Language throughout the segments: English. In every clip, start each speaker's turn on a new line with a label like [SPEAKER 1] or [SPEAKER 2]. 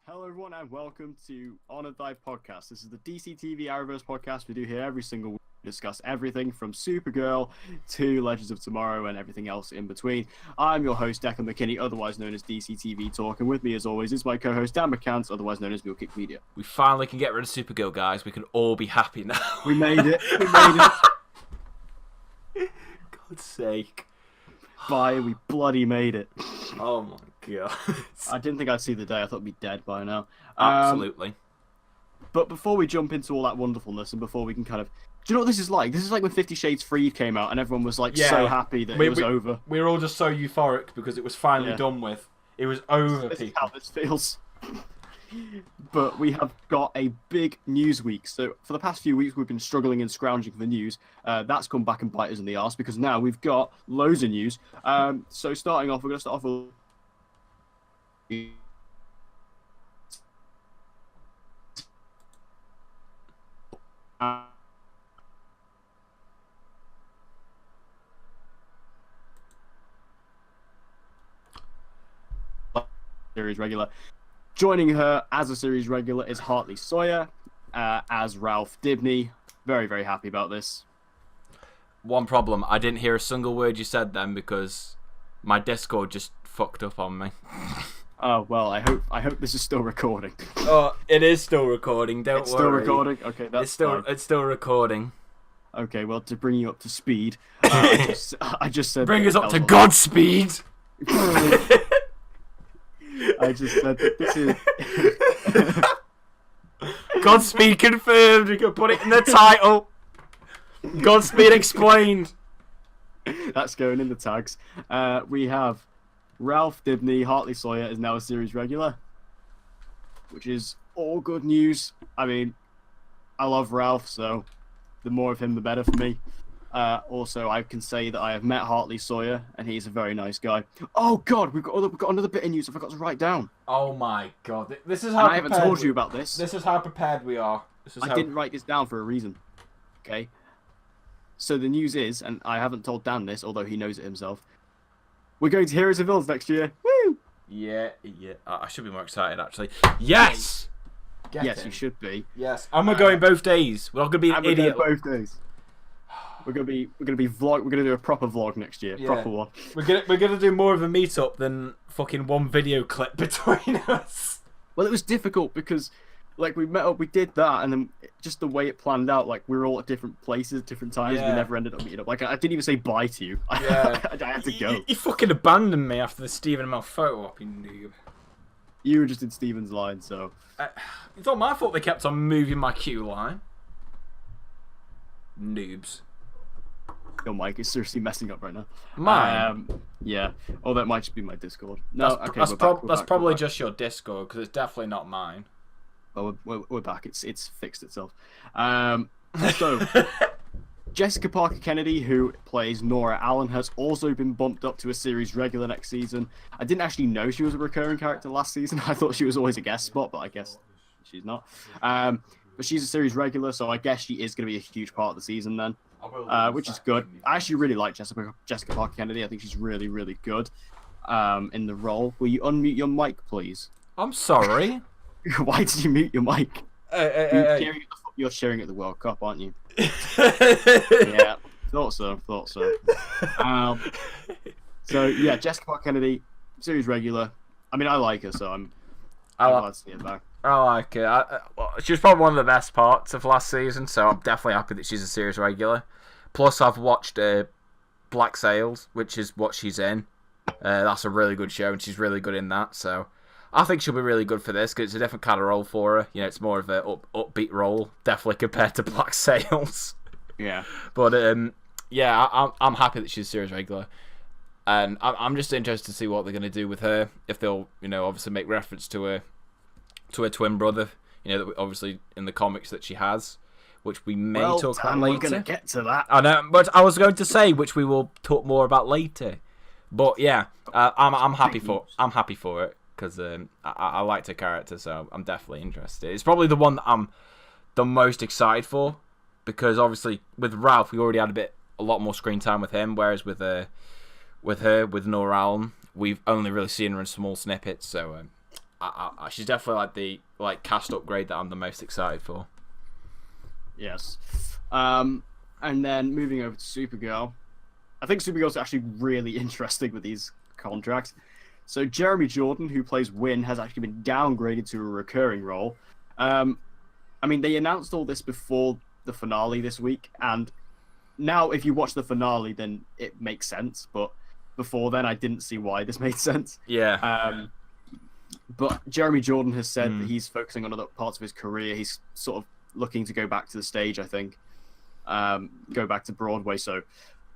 [SPEAKER 1] Hello, everyone, and welcome to Honored Dive Podcast. This is the DC TV Arrowverse podcast we do here every single week. We discuss everything from Supergirl to Legends of Tomorrow and everything else in between. I'm your host, Declan McKinney, otherwise known as DC TV Talk, and with me, as always, is my co-host, Dan McCants, otherwise known as Mule-Kick Media.
[SPEAKER 2] We finally can get rid of Supergirl, guys. We can all be happy now.
[SPEAKER 1] We made it. We made it.
[SPEAKER 2] God's sake.
[SPEAKER 1] We bloody made it.
[SPEAKER 2] Oh my god.
[SPEAKER 1] I didn't think I'd see the day. I thought I'd be dead by now.
[SPEAKER 2] Absolutely.
[SPEAKER 1] But before we jump into all that wonderfulness and before we can kind of... Do you know what this is like? This is like when 50 Shades Freed came out and everyone was like so happy that it was over.
[SPEAKER 2] We were all just so euphoric because it was finally done with. It was over,
[SPEAKER 1] This is
[SPEAKER 2] people.
[SPEAKER 1] how this feels. But we have got a big news week. So for the past few weeks, we've been struggling and scrounging for the news. That's come back and bite us in the arse because now we've got loads of news. So starting off, we're going to start off with... series regular. Joining her as a series regular is Hartley Sawyer as Ralph Dibny. Very, very happy about this.
[SPEAKER 2] One problem, I didn't hear a single word you said then because my Discord just fucked up on me.
[SPEAKER 1] Oh well, I hope this is still recording.
[SPEAKER 2] Oh, it is still recording. Don't worry.
[SPEAKER 1] It's still recording. Okay, that's fine.
[SPEAKER 2] It's still recording.
[SPEAKER 1] Okay, well, to bring you up to speed, I just said
[SPEAKER 2] bring us up to Godspeed.
[SPEAKER 1] I just said that this is
[SPEAKER 2] Godspeed confirmed. You can put it in the title. Godspeed explained.
[SPEAKER 1] That's going in the tags. We have Ralph Dibny. Hartley Sawyer is now a series regular, which is all good news. I mean, I love Ralph, so the more of him, the better for me. Also, I can say that I have met Hartley Sawyer, and he's a very nice guy. Oh God, we've got another bit of news I forgot to write down.
[SPEAKER 2] Oh my God, this is how.
[SPEAKER 1] I haven't told you about this.
[SPEAKER 2] This is how prepared we are.
[SPEAKER 1] I didn't write this down for a reason. Okay. So the news is, and I haven't told Dan this, although he knows it himself. We're going to Heroes and Villains next year. Woo!
[SPEAKER 2] Yeah. I should be more excited actually. Yes.
[SPEAKER 1] Yes, you should be.
[SPEAKER 2] Yes, and we're going both days. We're not gonna be an idiot.
[SPEAKER 1] Both days. We're gonna be vlog. We're gonna do a proper vlog next year.
[SPEAKER 2] Yeah.
[SPEAKER 1] Proper one.
[SPEAKER 2] We're gonna do more of a meetup than fucking one video clip between us.
[SPEAKER 1] Well, it was difficult because, like, we met up, we did that, and then just the way it planned out, like, we were all at different places, different times.
[SPEAKER 2] Yeah.
[SPEAKER 1] We never ended up meeting up. Like, I didn't even say bye to you.
[SPEAKER 2] Yeah.
[SPEAKER 1] I had to go.
[SPEAKER 2] You fucking abandoned me after the Stephen Amell photo op, you noob.
[SPEAKER 1] You were just in Steven's line, so.
[SPEAKER 2] It's not my fault they kept on moving my queue line. Noobs.
[SPEAKER 1] Your mic is seriously messing up right now.
[SPEAKER 2] Mine?
[SPEAKER 1] Yeah. Oh, that might just be my Discord. No,
[SPEAKER 2] that's
[SPEAKER 1] okay,
[SPEAKER 2] probably just your Discord, because it's definitely not mine.
[SPEAKER 1] Well, we're back. It's fixed itself. So, Jessica Parker Kennedy, who plays Nora Allen, has also been bumped up to a series regular next season. I didn't actually know she was a recurring character last season. I thought she was always a guest spot, but I guess she's not. But she's a series regular, so I guess she is going to be a huge part of the season then, which is good. I actually really like Jessica Parker Kennedy. I think she's really, really good in the role. Will you unmute your mic, please?
[SPEAKER 2] I'm sorry.
[SPEAKER 1] Why did you mute your mic? You're sharing at the World Cup, aren't you? Yeah, thought so. So yeah, Jessica Parker Kennedy, series regular. I mean, I like her, so I'm glad to see her back.
[SPEAKER 2] I like her. She was probably one of the best parts of last season, so I'm definitely happy that she's a series regular. Plus, I've watched Black Sails, which is what she's in. That's a really good show, and she's really good in that. So I think she'll be really good for this because it's a different kind of role for her. You know, it's more of a upbeat role, definitely compared to Black Sails.
[SPEAKER 1] Yeah.
[SPEAKER 2] But yeah, I'm happy that she's a series regular, and I'm just interested to see what they're going to do with her. If they'll, obviously make reference to her twin brother. That obviously in the comics that she has, which we may talk about later.
[SPEAKER 1] We're going to get to that.
[SPEAKER 2] I know, but I was going to say which we will talk more about later. But yeah, I'm happy for it. Because I liked her character, so I'm definitely interested. It's probably the one that I'm the most excited for, because obviously with Ralph we already had a lot more screen time with him, whereas with Nora Allen, we've only really seen her in small snippets. So she's definitely like the cast upgrade that I'm the most excited for.
[SPEAKER 1] Yes. And then moving over to Supergirl, I think Supergirl's actually really interesting with these contracts. So Jeremy Jordan, who plays Win, has actually been downgraded to a recurring role. I mean, they announced all this before the finale this week, and now if you watch the finale, then it makes sense. But before then, I didn't see why this made sense.
[SPEAKER 2] Yeah.
[SPEAKER 1] But Jeremy Jordan has said that he's focusing on other parts of his career. He's sort of looking to go back to the stage, I think. Go back to Broadway. So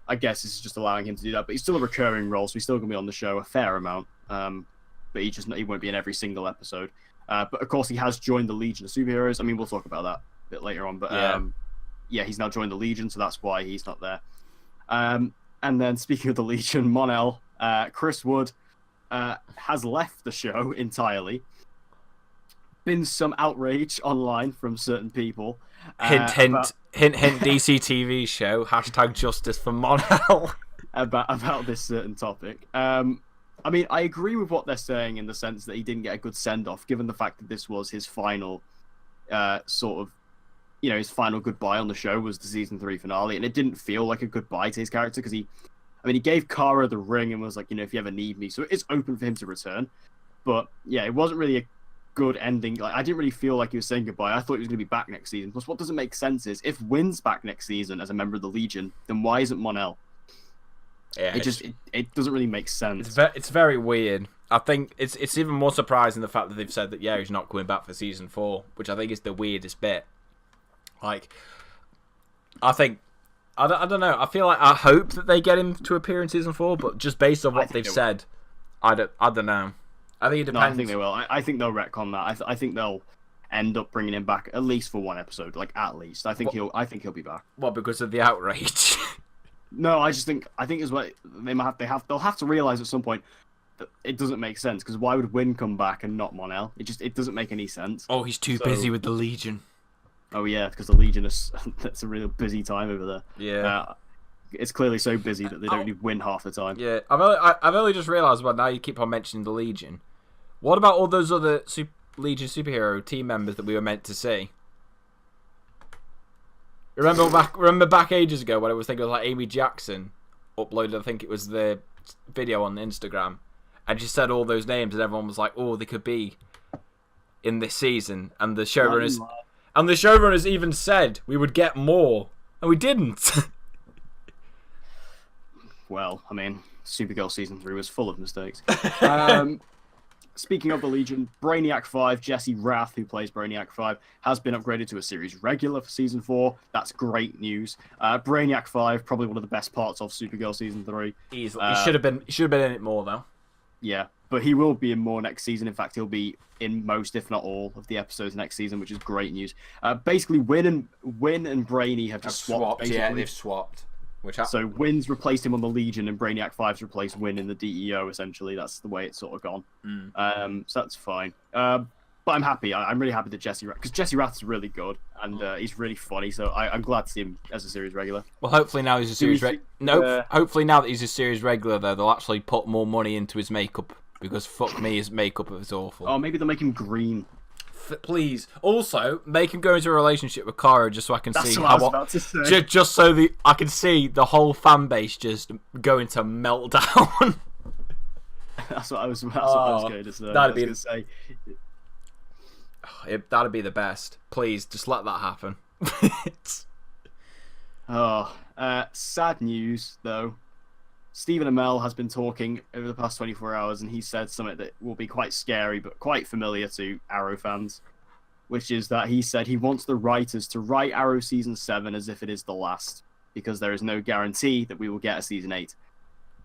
[SPEAKER 1] I guess this is just allowing him to do that. But he's still a recurring role, so he's still going to be on the show a fair amount. But he won't be in every single episode. But of course, he has joined the Legion of Superheroes. I mean, we'll talk about that a bit later on. But yeah, he's now joined the Legion, so that's why he's not there. And then speaking of the Legion, Mon-El, Chris Wood has left the show entirely. Been some outrage online from certain people.
[SPEAKER 2] Hint, DC TV show, #justice for Mon-El.
[SPEAKER 1] about this certain topic. I mean, I agree with what they're saying in the sense that he didn't get a good send-off, given the fact that this was his final his final goodbye on the show was the season 3 finale, and it didn't feel like a goodbye to his character because he gave Kara the ring and was like, if you ever need me, so it's open for him to return. But yeah, it wasn't really a good ending. Like, I didn't really feel like he was saying goodbye. I thought he was going to be back next season. Plus, what doesn't make sense is if Wynn's back next season as a member of the Legion, then why isn't Mon-El?
[SPEAKER 2] Yeah,
[SPEAKER 1] it doesn't really make sense.
[SPEAKER 2] It's very weird. I think it's even more surprising the fact that they've said that he's not coming back for season 4, which I think is the weirdest bit. Like, I don't know. I feel like I hope that they get him to appear in season 4, but just based on what they've said, I don't know. I think it depends.
[SPEAKER 1] No, I think they will. I think they'll retcon that. I think they'll end up bringing him back at least for one episode, like at least. I think he'll be back.
[SPEAKER 2] What, because of the outrage?
[SPEAKER 1] No, I think is what they'll have to realize at some point that it doesn't make sense, because why would Wynn come back and not Mon-El? It doesn't make any sense.
[SPEAKER 2] Oh, he's too busy with the Legion.
[SPEAKER 1] Oh yeah, because the Legion that's a real busy time over there.
[SPEAKER 2] Yeah.
[SPEAKER 1] It's clearly so busy that they don't even win half the time.
[SPEAKER 2] Yeah, I've only just realised, now you keep on mentioning the Legion. What about all those other Legion superhero team members that we were meant to see? Remember back ages ago when it was thinking like Amy Jackson uploaded, I think it was the video on Instagram, and she said all those names, and everyone was like, "Oh, they could be in this season." And the showrunners even said we would get more, and we didn't.
[SPEAKER 1] Well, I mean, Supergirl season 3 was full of mistakes. Speaking of the Legion, Brainiac 5, Jesse Rath, who plays Brainiac 5, has been upgraded to a series regular for season 4. That's great news. Brainiac 5, probably one of the best parts of Supergirl season 3.
[SPEAKER 2] Easily. He should have been in it more though.
[SPEAKER 1] Yeah, but he will be in more next season. In fact, he'll be in most, if not all, of the episodes next season, which is great news. Basically, Wynn and Brainy have just swapped.
[SPEAKER 2] Yeah, they've swapped.
[SPEAKER 1] So Wynn's replaced him on the Legion, and Brainiac 5's replaced Wynn in the DEO, essentially. That's the way it's sort of gone. So that's fine. But I'm happy. I'm really happy that Jesse Rath, because Jesse Rath's really good, and he's really funny, so I'm glad to see him as a series regular.
[SPEAKER 2] Well, hopefully now he's a series hopefully now that he's a series regular, though, they'll actually put more money into his makeup, because fuck me, his makeup is awful.
[SPEAKER 1] Oh, maybe they'll make him green.
[SPEAKER 2] Please. Also, make him go into a relationship with Kara just so I can
[SPEAKER 1] That's
[SPEAKER 2] see
[SPEAKER 1] what I was about to say.
[SPEAKER 2] Just so I can see the whole fan base just go into meltdown.
[SPEAKER 1] That's what I was going to say.
[SPEAKER 2] That'd be the best. Please, just let that happen.
[SPEAKER 1] Sad news though. Stephen Amell has been talking over the past 24 hours, and he said something that will be quite scary but quite familiar to Arrow fans, which is that he said he wants the writers to write Arrow Season 7 as if it is the last, because there is no guarantee that we will get a Season 8,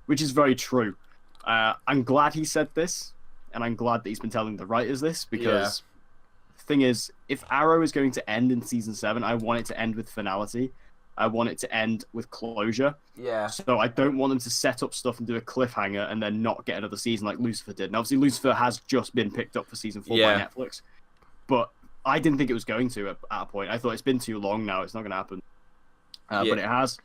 [SPEAKER 1] which is very true. I'm glad he said this, and I'm glad that he's been telling the writers this, because the thing is, if Arrow is going to end in Season 7, I want it to end with finality. I want it to end with closure.
[SPEAKER 2] Yeah.
[SPEAKER 1] So I don't want them to set up stuff and do a cliffhanger and then not get another season like Lucifer did. And obviously Lucifer has just been picked up for season 4 by Netflix. But I didn't think it was going to at a point. I thought it's been too long now. It's not going to happen. But it has.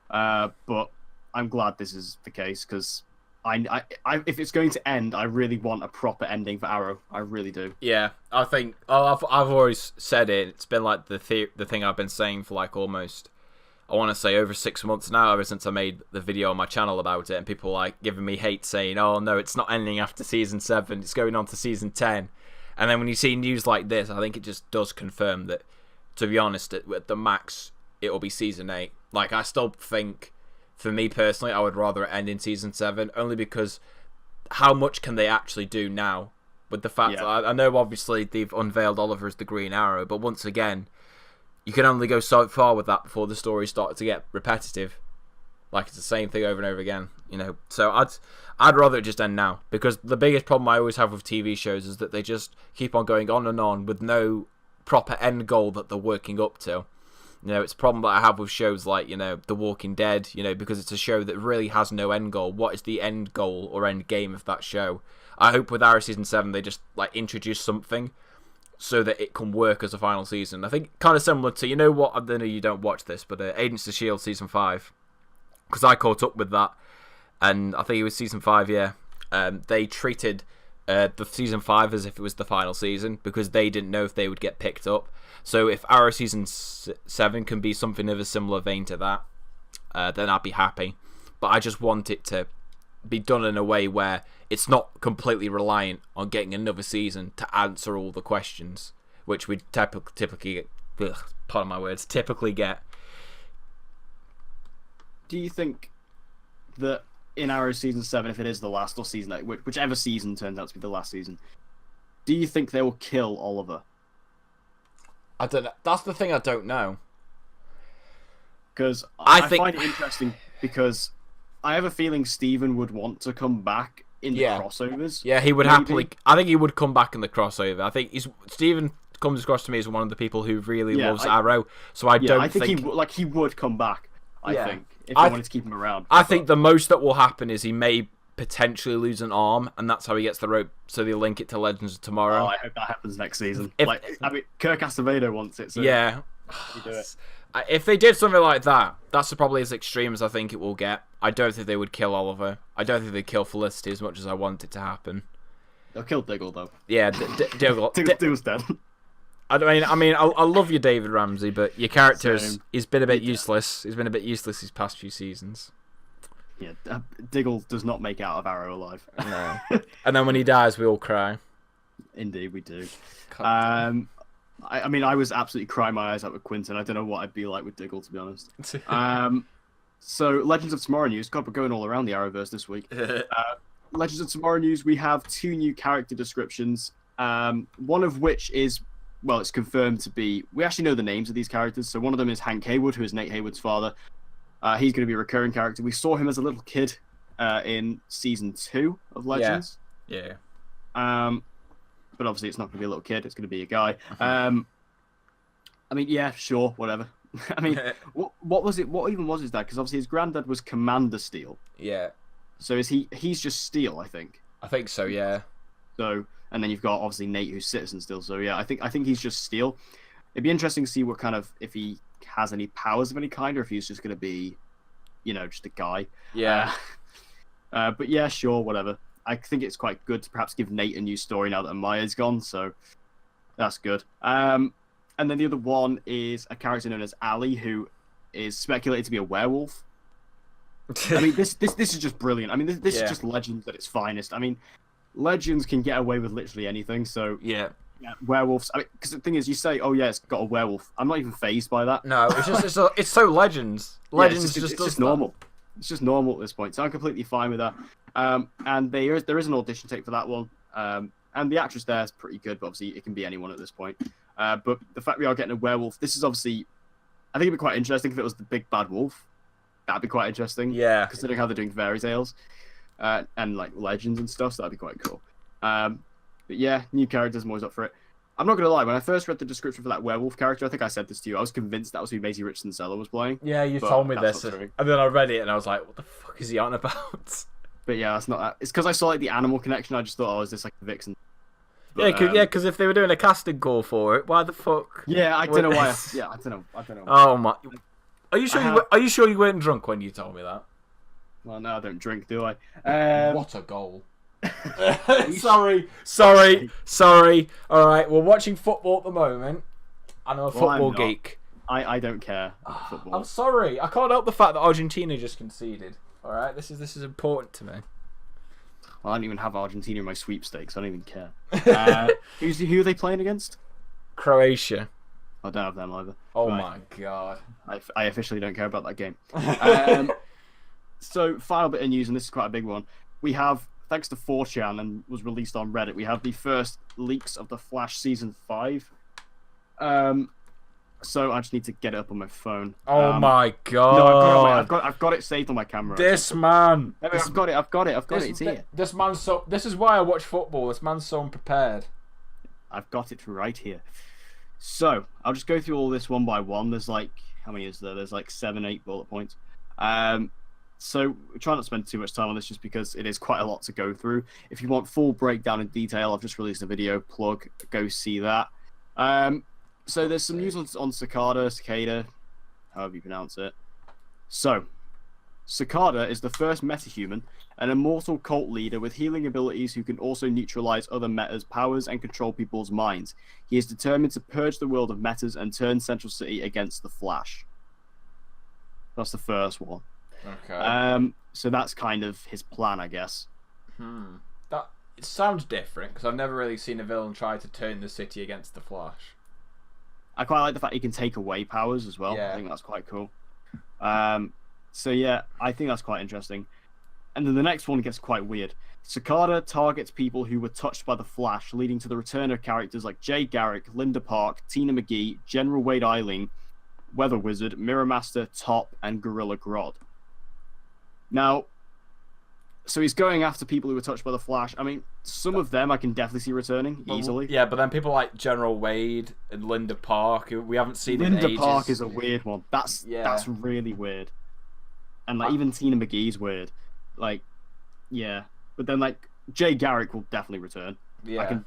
[SPEAKER 1] But I'm glad this is the case, because if it's going to end, I really want a proper ending for Arrow. I really do.
[SPEAKER 2] Yeah, I think I've always said it. It's been like the thing I've been saying for like almost, I want to say over 6 months now, ever since I made the video on my channel about it, and people like giving me hate saying, "Oh no, it's not ending after season 7. It's going on to season 10." And then when you see news like this, I think it just does confirm that. To be honest, at the max, it'll be season 8. Like, I still think, for me personally, I would rather it end in season 7, only because how much can they actually do now? With the fact that I know obviously they've unveiled Oliver as the Green Arrow, but once again, you can only go so far with that before the story starts to get repetitive. Like, it's the same thing over and over again, you know. So I'd rather it just end now, because the biggest problem I always have with TV shows is that they just keep on going on and on with no proper end goal that they're working up to. You know, it's a problem that I have with shows like, you know, The Walking Dead, you know, because it's a show that really has no end goal. What is the end goal or end game of that show? I hope with Arrow season 7 they just like introduce something so that it can work as a final season. I think kind of similar to, you know what, I know you don't watch this, but Agents of S.H.I.E.L.D. season 5, because I caught up with that, and I think it was season 5, yeah. They treated the season 5 as if it was the final season, because they didn't know if they would get picked up. So if Arrow season 7 can be something of a similar vein to that, then I'd be happy. But I just want it to be done in a way where it's not completely reliant on getting another season to answer all the questions, which we typically get, pardon my words, typically get.
[SPEAKER 1] Do you think that in Arrow season 7, if it is the last, or season 8, whichever season turns out to be the last season, do you think they will kill Oliver?
[SPEAKER 2] I don't know. That's the thing I don't know.
[SPEAKER 1] Because I find it interesting, because I have a feeling Steven would want to come back in the crossovers.
[SPEAKER 2] Yeah, he would happily. I think he would come back in the crossover. I think Steven comes across to me as one of the people who really loves Arrow. So I think
[SPEAKER 1] he would come back. I think if they wanted to keep him around.
[SPEAKER 2] I think the most that will happen is he may potentially lose an arm, and that's how he gets the rope. So they link it to Legends of Tomorrow.
[SPEAKER 1] Oh, I hope that happens next season. Kirk Acevedo wants it. So
[SPEAKER 2] yeah,
[SPEAKER 1] you do it.
[SPEAKER 2] If they did something like that, that's probably as extreme as I think it will get. I don't think they would kill Oliver. I don't think they'd kill Felicity as much as I want it to happen.
[SPEAKER 1] They'll kill Diggle though.
[SPEAKER 2] Yeah, Diggle.
[SPEAKER 1] Diggle's dead.
[SPEAKER 2] I mean, I love you, David Ramsey, but your character he's been a bit useless. He's been a bit useless these past few seasons.
[SPEAKER 1] Yeah, Diggle does not make out of Arrow alive.
[SPEAKER 2] No. And then when he dies, we all cry.
[SPEAKER 1] Indeed, we do. I mean, I was absolutely crying my eyes out with Quinton. I don't know what I'd be like with Diggle, to be honest. So, Legends of Tomorrow news. God, we're going all around the Arrowverse this week. Legends of Tomorrow news, we have 2 new character descriptions. One of which is, well, it's confirmed to be... We actually know the names of these characters. So one of them is Hank Haywood, who is Nate Haywood's father. He's going to be a recurring character. We saw him as a little kid in season 2 of Legends.
[SPEAKER 2] Yeah.
[SPEAKER 1] But obviously it's not going to be a little kid. It's going to be a guy. I mean, yeah, sure, whatever. I mean, what was it? What even was his dad? Because obviously his granddad was Commander Steel.
[SPEAKER 2] Yeah.
[SPEAKER 1] So he's just Steel, I think.
[SPEAKER 2] I think so, yeah.
[SPEAKER 1] So, and then you've got obviously Nate, who's Citizen Steel. So yeah, I think he's just Steel. It'd be interesting to see what kind of, if he has any powers of any kind, or if he's just going to be, you know, just a guy.
[SPEAKER 2] Yeah.
[SPEAKER 1] But yeah, sure, whatever. I think it's quite good to perhaps give Nate a new story now that Amaya's gone, so that's good. And then the other one is a character known as Ali, who is speculated to be a werewolf. I mean, this is just brilliant. I mean, this is just Legends at its finest. I mean, Legends can get away with literally anything, so...
[SPEAKER 2] Yeah,
[SPEAKER 1] werewolves. I mean, because the thing is, you say, "Oh yeah, it's got a werewolf." I'm not even phased by that.
[SPEAKER 2] No, it's just it's so Legends. Legends
[SPEAKER 1] it's just normal. It's just normal at this point, so I'm completely fine with that. And there is an audition tape for that one. And the actress there is pretty good, but obviously it can be anyone at this point. But the fact we are getting a werewolf, this is obviously, I think it'd be quite interesting if it was the big bad wolf. That'd be quite interesting.
[SPEAKER 2] Yeah.
[SPEAKER 1] Considering how they're doing fairy tales, and like Legends and stuff, so that'd be quite cool. But yeah, new characters, I'm always up for it. I'm not going to lie, when I first read the description for that werewolf character, I think I said this to you, I was convinced that was who Maisie Richardson Seller was playing.
[SPEAKER 2] Yeah, you told me this. And then I read it and I was like, what the fuck is he on about?
[SPEAKER 1] But yeah, that's not that. It's because I saw like the animal connection, I just thought, oh, is this like the Vixen?
[SPEAKER 2] But, yeah, because if they were doing a casting call for it, why the fuck?
[SPEAKER 1] Yeah, I don't know why. I don't know.
[SPEAKER 2] Oh my! Are you sure? Are you sure you weren't drunk when you told me that?
[SPEAKER 1] Well, no, I don't drink, do I?
[SPEAKER 2] What a goal.
[SPEAKER 1] you
[SPEAKER 2] Sorry. All right, we're watching football at the moment. I'm a
[SPEAKER 1] Well,
[SPEAKER 2] football
[SPEAKER 1] I'm not.
[SPEAKER 2] geek.
[SPEAKER 1] I don't care about
[SPEAKER 2] I'm
[SPEAKER 1] football.
[SPEAKER 2] sorry. I can't help the fact that Argentina just conceded. All right, this is important to me.
[SPEAKER 1] Well, I don't even have Argentina in my sweepstakes. I don't even care. Who are they playing against?
[SPEAKER 2] Croatia.
[SPEAKER 1] I don't have them either.
[SPEAKER 2] Oh
[SPEAKER 1] Right.
[SPEAKER 2] my god.
[SPEAKER 1] I officially don't care about that game. So, final bit of news, and this is quite a big one. We have, thanks to 4chan and was released on Reddit, we have the first leaks of The Flash Season 5. So I just need to get it up on my phone.
[SPEAKER 2] Oh my
[SPEAKER 1] No,
[SPEAKER 2] god.
[SPEAKER 1] I've got it saved on my camera.
[SPEAKER 2] This man.
[SPEAKER 1] I've got it. It's here.
[SPEAKER 2] This man's so. This is why I watch football. This man's so unprepared.
[SPEAKER 1] I've got it right here. So I'll just go through all this one by one. There's like, how many is there? There's like 7, 8 bullet points. So try not to spend too much time on this just because it is quite a lot to go through. If you want full breakdown in detail, I've just released a video. Plug, go see that. So there's some news on Cicada, however you pronounce it. So, Cicada is the first metahuman, an immortal cult leader with healing abilities who can also neutralize other metas' powers and control people's minds. He is determined to purge the world of metas and turn Central City against the Flash. That's the first one.
[SPEAKER 2] Okay.
[SPEAKER 1] So that's kind of his plan, I guess.
[SPEAKER 2] That it sounds different because I've never really seen a villain try to turn the city against the Flash.
[SPEAKER 1] I quite like the fact he can take away powers as well.
[SPEAKER 2] Yeah.
[SPEAKER 1] I think that's quite cool. So yeah, I think that's quite interesting. And then the next one gets quite weird. Cicada targets people who were touched by the Flash, leading to the return of characters like Jay Garrick, Linda Park, Tina McGee, General Wade Eiling, Weather Wizard, Mirror Master, Top, and Gorilla Grodd. Now, so he's going after people who were touched by the Flash. I mean, some of them I can definitely see returning easily.
[SPEAKER 2] Yeah, but then people like General Wade and Linda Park, who we haven't seen in
[SPEAKER 1] Linda
[SPEAKER 2] ages.
[SPEAKER 1] Park is a weird one. That's really weird. And like even Tina McGee's weird. Like, yeah. But then like Jay Garrick will definitely return.
[SPEAKER 2] Yeah.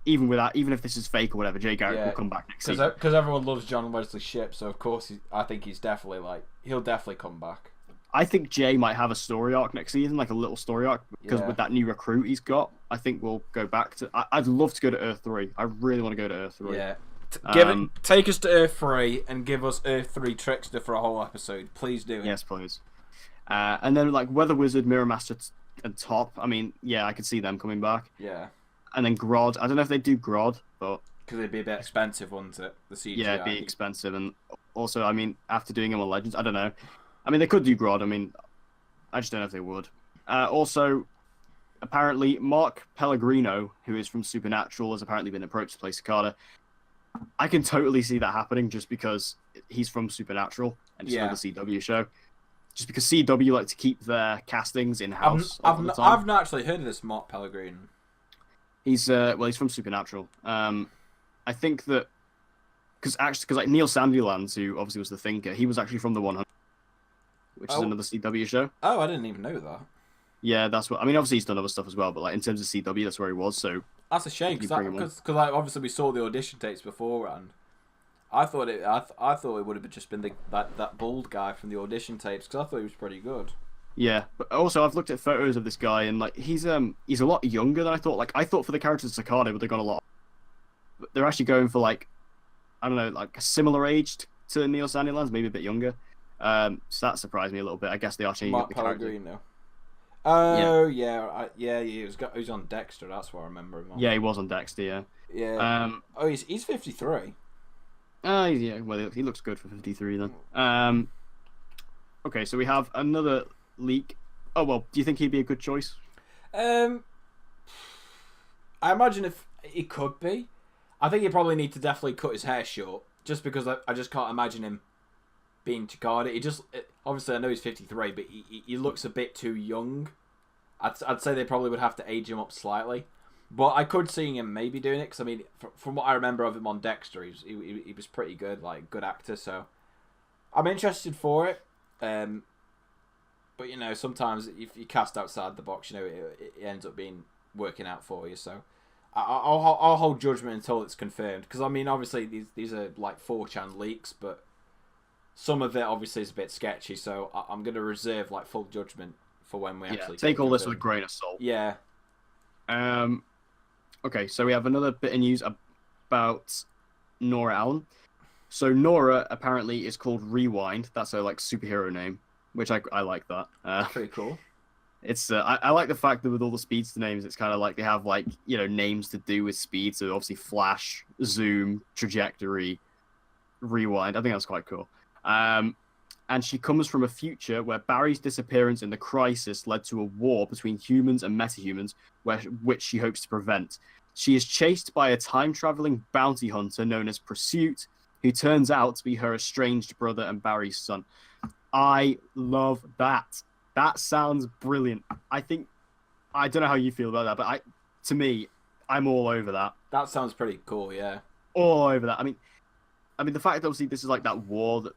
[SPEAKER 1] Even if this is fake or whatever, Jay Garrick will come back next season.
[SPEAKER 2] Because everyone loves John Wesley Shipp, so of course I think he's definitely he'll definitely come back.
[SPEAKER 1] I think Jay might have a story arc next season, like a little story arc, because with that new recruit he's got, I think we'll go back to. I'd love to go to Earth 3. I really want to go to Earth 3.
[SPEAKER 2] Yeah. Take us to Earth 3 and give us Earth 3 Trickster for a whole episode. Please do it.
[SPEAKER 1] Yes, please. And then like Weather Wizard, Mirror Master, and Top. I mean, yeah, I could see them coming back.
[SPEAKER 2] Yeah.
[SPEAKER 1] And then Grodd. I don't know if they do Grodd, but
[SPEAKER 2] because it'd be a bit expensive, wouldn't it? The CGI.
[SPEAKER 1] Yeah, it'd be expensive, and also, I mean, after doing him on Legends, I don't know. I mean, they could do Grodd. I mean, I just don't know if they would. Also, apparently, Mark Pellegrino, who is from Supernatural, has apparently been approached to play Cicada. I can totally see that happening just because he's from Supernatural and it's another CW show. Just because CW like to keep their castings in house.
[SPEAKER 2] I've not actually heard of this Mark Pellegrino.
[SPEAKER 1] He's he's from Supernatural. I think that because like Neil Sandilands, who obviously was the Thinker, he was actually from the 100, which is another CW show.
[SPEAKER 2] Oh, I didn't even know that.
[SPEAKER 1] Yeah, that's what I mean. Obviously, he's done other stuff as well, but like in terms of CW, that's where he was. So
[SPEAKER 2] that's a shame because like, obviously we saw the audition tapes beforehand. I thought it would have just been that bald guy from the audition tapes because I thought he was pretty good.
[SPEAKER 1] Yeah, but also I've looked at photos of this guy and like he's a lot younger than I thought. Like I thought for the characters of Cicada, they've gone a lot. But they're actually going for like, I don't know, like a similar age to Neil Sandilands, maybe a bit younger. So that surprised me a little bit. I guess they are changing up the character.
[SPEAKER 2] Oh yeah, he was on Dexter. That's what I remember him on.
[SPEAKER 1] Yeah, he was on Dexter. Yeah.
[SPEAKER 2] Yeah. He's 53.
[SPEAKER 1] Yeah. Well, he looks good for 53 then. Okay, so we have another leak. Oh well, do you think he'd be a good choice?
[SPEAKER 2] I imagine if he could be, I think he'd probably need to definitely cut his hair short, just because I just can't imagine him being Cicada. Obviously I know he's 53, but he looks a bit too young. I'd say they probably would have to age him up slightly, but I could see him maybe doing it because I mean, from what I remember of him on Dexter, he was pretty good, like good actor. So I'm interested for it. But you know, sometimes if you cast outside the box, you know, it ends up working out for you. So I'll hold judgment until it's confirmed. Because I mean, obviously these are like 4chan leaks, but some of it obviously is a bit sketchy. So I'm gonna reserve like full judgment for when we actually
[SPEAKER 1] take all this with a
[SPEAKER 2] confirmed.
[SPEAKER 1] grain of salt.
[SPEAKER 2] Yeah.
[SPEAKER 1] Okay, so we have another bit of news about Nora Allen. So Nora apparently is called Rewind. That's her like superhero name, which I like that.
[SPEAKER 2] Pretty cool.
[SPEAKER 1] It's I like the fact that with all the speedster names, it's kind of like they have like names to do with speed. So obviously Flash, Zoom, Trajectory, Rewind. I think that's quite cool. And she comes from a future where Barry's disappearance in the Crisis led to a war between humans and metahumans, which she hopes to prevent. She is chased by a time-traveling bounty hunter known as Pursuit, who turns out to be her estranged brother and Barry's son. I love that. That sounds brilliant. I don't know how you feel about that, but to me, I'm all over that.
[SPEAKER 2] That sounds pretty cool, yeah.
[SPEAKER 1] All over that. I mean, the fact that obviously this is like that war that,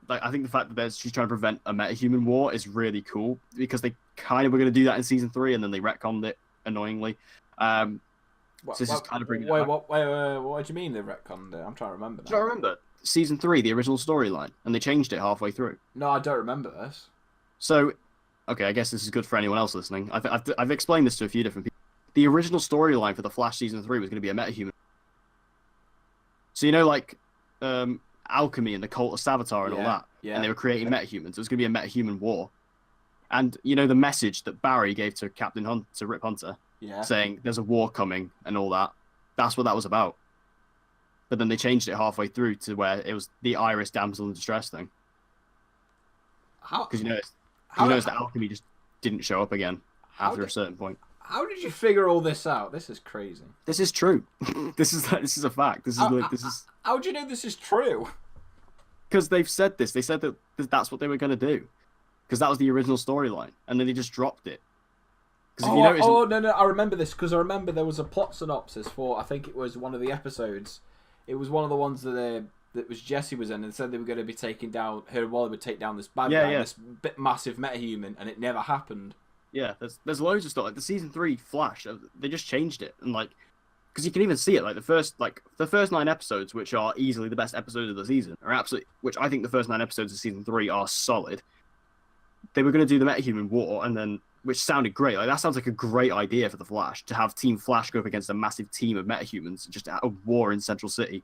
[SPEAKER 1] like, I think the fact that she's trying to prevent a metahuman war is really cool because they kind of were going to do that in season 3 and then they retconned it annoyingly. So this is kind of bringing it back.
[SPEAKER 2] What do you mean they retconned it? I'm trying to remember.
[SPEAKER 1] Do you remember season 3, the original storyline, and they changed it halfway through?
[SPEAKER 2] No, I don't remember this.
[SPEAKER 1] So, okay, I guess this is good for anyone else listening. I've explained this to a few different people. The original storyline for the Flash season 3 was going to be a metahuman. So like alchemy and the cult of Savitar and all that, and they were creating metahumans. It was going to be a metahuman war. And the message that Barry gave to Captain Hunt, to Rip Hunter, saying there's a war coming and all that. That's what that was about. But then they changed it halfway through to where it was the Iris damsel in distress thing.
[SPEAKER 2] How?
[SPEAKER 1] Because you noticed that alchemy just didn't show up again after a certain point.
[SPEAKER 2] How did you figure all this out? This is crazy.
[SPEAKER 1] This is true. This is a fact. This is.
[SPEAKER 2] How do you know this is true?
[SPEAKER 1] Because they've said this. They said that that's what they were going to do. Because that was the original storyline, and then they just dropped it.
[SPEAKER 2] No, I remember this because I remember there was a plot synopsis for, I think it was one of the episodes. It was one of the ones that was Jesse was in, and said they were going to be taking down her. Wally would take down this bad guy, this massive metahuman, and it never happened. Yeah,
[SPEAKER 1] there's loads of stuff like the season 3 Flash. They just changed it, and like, because you can even see it like the first 9 episodes, which are easily the best episodes of the season, are absolutely. Which I think the first 9 episodes of season 3 are solid. They were going to do the metahuman war, and then. Which sounded great. Like that sounds like a great idea for the Flash to have Team Flash go up against a massive team of metahumans, just a war in Central City,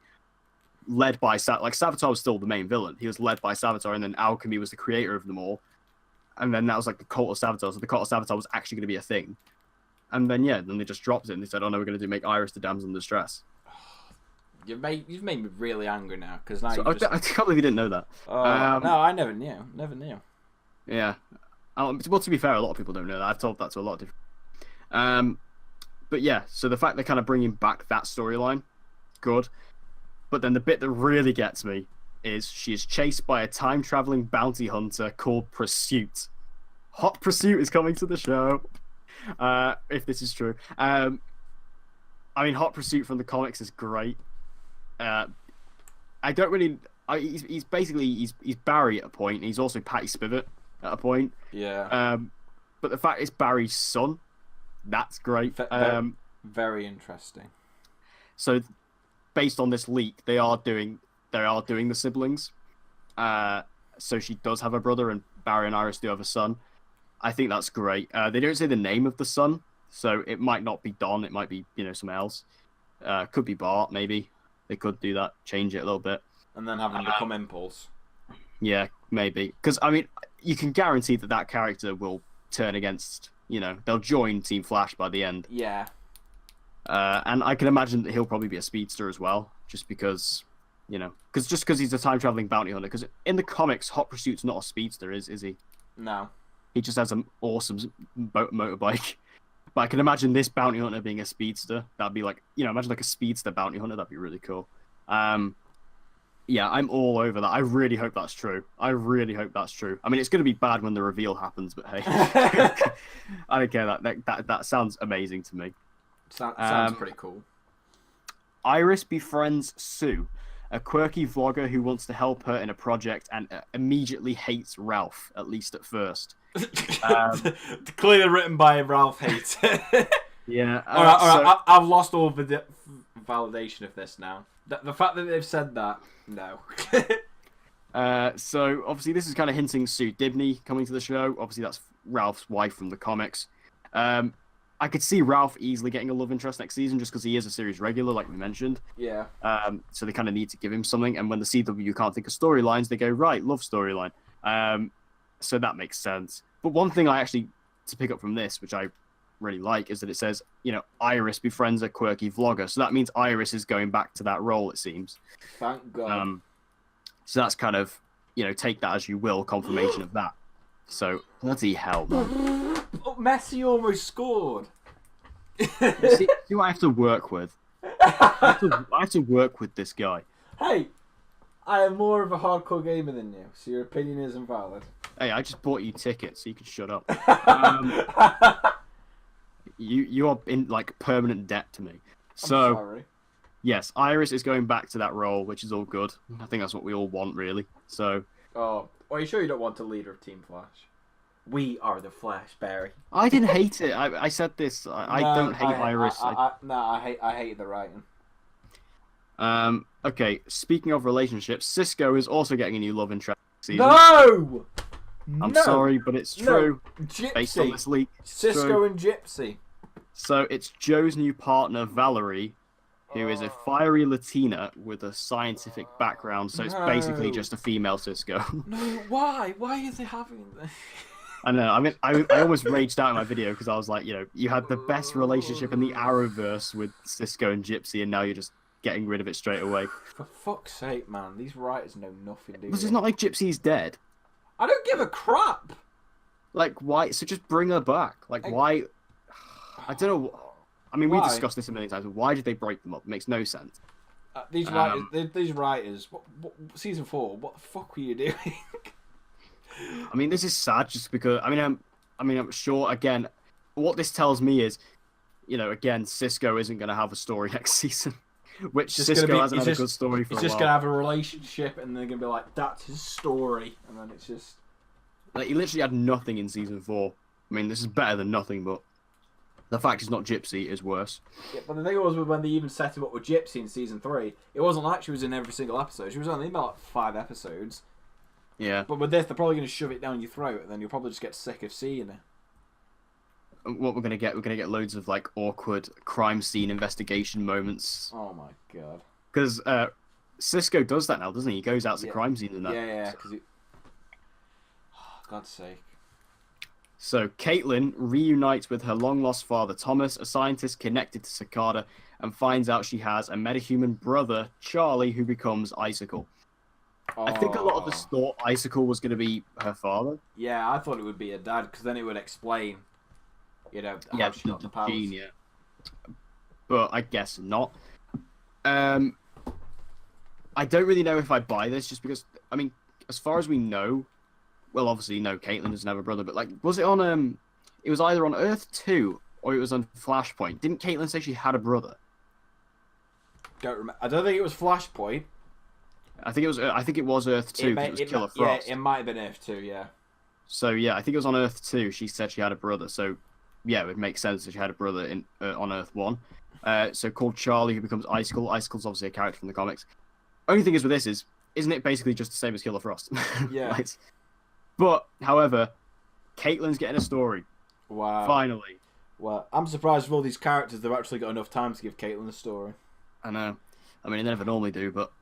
[SPEAKER 1] led by Savitar was still the main villain. He was led by Savitar, and then Alchemy was the creator of them all, and then that was like the cult of Savitar. So the cult of Savitar was actually going to be a thing, and then then they just dropped it and they said, "Oh no, we're going to make Iris the damsel in distress."
[SPEAKER 2] You've made me really angry now because now
[SPEAKER 1] I can't believe you didn't know that.
[SPEAKER 2] No, I never knew. Never knew.
[SPEAKER 1] Yeah. Well, to be fair, a lot of people don't know that. I've told that to a lot of different. But yeah, so the fact they're kind of bringing back that storyline, good. But then the bit that really gets me is she is chased by a time-traveling bounty hunter called Pursuit. Hot Pursuit is coming to the show, if this is true. I mean, Hot Pursuit from the comics is great. I don't really. He's basically Barry at a point. He's also Patty Spivot at a point.
[SPEAKER 2] Yeah.
[SPEAKER 1] But the fact it's Barry's son, that's great.
[SPEAKER 2] Very interesting.
[SPEAKER 1] So, based on this leak, they are doing the siblings. So she does have a brother, and Barry and Iris do have a son. I think that's great. They don't say the name of the son, so it might not be Don. It might be someone else. Could be Bart, maybe. They could do that, change it a little bit,
[SPEAKER 2] and then have him become Impulse.
[SPEAKER 1] Yeah, maybe. Because I mean, you can guarantee that character will turn against. They'll join Team Flash by the end.
[SPEAKER 2] Yeah.
[SPEAKER 1] And I can imagine that he'll probably be a speedster as well, just because he's a time traveling bounty hunter. Because in the comics, Hot Pursuit's not a speedster, is he?
[SPEAKER 2] No.
[SPEAKER 1] He just has an awesome motorbike. But I can imagine this bounty hunter being a speedster. That'd be like, imagine like a speedster bounty hunter. That'd be really cool. Yeah, I'm all over that. I really hope that's true. I mean, it's going to be bad when the reveal happens, but hey, I don't care. That sounds amazing to me.
[SPEAKER 2] Sounds pretty cool.
[SPEAKER 1] Iris befriends Sue, a quirky vlogger who wants to help her in a project and immediately hates Ralph, at least at first.
[SPEAKER 2] Clearly written by Ralph Haight.
[SPEAKER 1] Yeah.
[SPEAKER 2] All right. I've lost all the validation of this now. The fact that they've said that, no.
[SPEAKER 1] So obviously this is kind of hinting Sue Dibney coming to the show. Obviously that's Ralph's wife from the comics. I could see Ralph easily getting a love interest next season just because he is a series regular, like we mentioned.
[SPEAKER 2] Yeah.
[SPEAKER 1] So they kind of need to give him something. And when the CW can't think of storylines, they go, right, love storyline. So that makes sense. But one thing I actually, to pick up from this, which I really like, is that it says, Iris befriends a quirky vlogger. So that means Iris is going back to that role, it seems.
[SPEAKER 2] Thank God.
[SPEAKER 1] So that's kind of, take that as you will, confirmation of that. So, bloody hell, man.
[SPEAKER 2] Oh, Messi almost scored.
[SPEAKER 1] See what I have to work with. I have to work with this guy.
[SPEAKER 2] Hey, I am more of a hardcore gamer than you, so your opinion is invalid.
[SPEAKER 1] Hey, I just bought you tickets, so you can shut up. You are in permanent debt to me. So,
[SPEAKER 2] I'm sorry.
[SPEAKER 1] Yes, Iris is going back to that role, which is all good. I think that's what we all want, really. So.
[SPEAKER 2] Oh, are you sure you don't want a leader of Team Flash? We are the Flash, Barry.
[SPEAKER 1] I didn't hate it. I said this. I don't hate Iris.
[SPEAKER 2] I hate the writing.
[SPEAKER 1] Okay, speaking of relationships, Cisco is also getting a new love interest season.
[SPEAKER 2] No!
[SPEAKER 1] I'm sorry, but it's true.
[SPEAKER 2] Gypsy.
[SPEAKER 1] Based on this leak.
[SPEAKER 2] Cisco and Gypsy.
[SPEAKER 1] So it's Joe's new partner, Valerie, who is a fiery Latina with a scientific background. So it's basically just a female Cisco.
[SPEAKER 2] No, why? Why is it having this?
[SPEAKER 1] I know. I mean, I almost raged out in my video because I was like, you had the best relationship in the Arrowverse with Cisco and Gypsy, and now you're just getting rid of it straight away.
[SPEAKER 2] For fuck's sake, man. These writers know nothing, do they?
[SPEAKER 1] Because it's not like Gypsy's dead.
[SPEAKER 2] I don't give a crap.
[SPEAKER 1] Why? So just bring her back. Why? I don't know. I mean, we discussed this a million times. Why did they break them up? It makes no sense.
[SPEAKER 2] These writers, season 4, what the fuck were you doing?
[SPEAKER 1] I mean, this is sad just because, I'm sure, again, what this tells me is, again, Cisco isn't going to have a story next season. Which Cisco hasn't had a good story for a while.
[SPEAKER 2] He's just going to have a relationship and they're going to be like, that's his story. And then it's just...
[SPEAKER 1] he literally had nothing in season 4. I mean, this is better than nothing, but the fact it's not Gypsy is worse.
[SPEAKER 2] Yeah, but the thing was, when they even set him up with Gypsy in season 3, it wasn't like she was in every single episode. She was only in 5 episodes.
[SPEAKER 1] Yeah.
[SPEAKER 2] But with this, they're probably going to shove it down your throat, and then you'll probably just get sick of seeing it.
[SPEAKER 1] What we're gonna get loads of awkward crime scene investigation moments.
[SPEAKER 2] Oh my god.
[SPEAKER 1] Because Cisco does that now, doesn't he? He goes out to crime scenes and that.
[SPEAKER 2] Yeah. Because oh, God's sake.
[SPEAKER 1] So Caitlin reunites with her long-lost father Thomas, a scientist connected to Cicada, and finds out she has a metahuman brother, Charlie, who becomes Icicle. I think a lot of us thought Icicle was going to be her father.
[SPEAKER 2] Yeah, I thought it would be her dad, because then it would explain, how she got the powers.
[SPEAKER 1] Gene, yeah. But I guess not. I don't really know if I buy this, just because, as far as we know, well, obviously, no, Caitlin doesn't have a brother, but, was it on, it was either on Earth 2, or it was on Flashpoint. Didn't Caitlin say she had a brother?
[SPEAKER 2] Don't remember. I don't think it was Flashpoint.
[SPEAKER 1] I think it was Earth 2, because it was Killer Frost.
[SPEAKER 2] Yeah, it might have been Earth 2, yeah.
[SPEAKER 1] So, yeah, I think it was on Earth 2, she said she had a brother, so, yeah, it would make sense that she had a brother on Earth 1. So, called Charlie, who becomes Icicle. Icicle's obviously a character from the comics. Only thing is with this isn't it basically just the same as Killer Frost?
[SPEAKER 2] Yeah.
[SPEAKER 1] But, however, Caitlin's getting a story.
[SPEAKER 2] Wow.
[SPEAKER 1] Finally.
[SPEAKER 2] Well, I'm surprised with all these characters, they've actually got enough time to give Caitlin a story.
[SPEAKER 1] I know. They never normally do, but...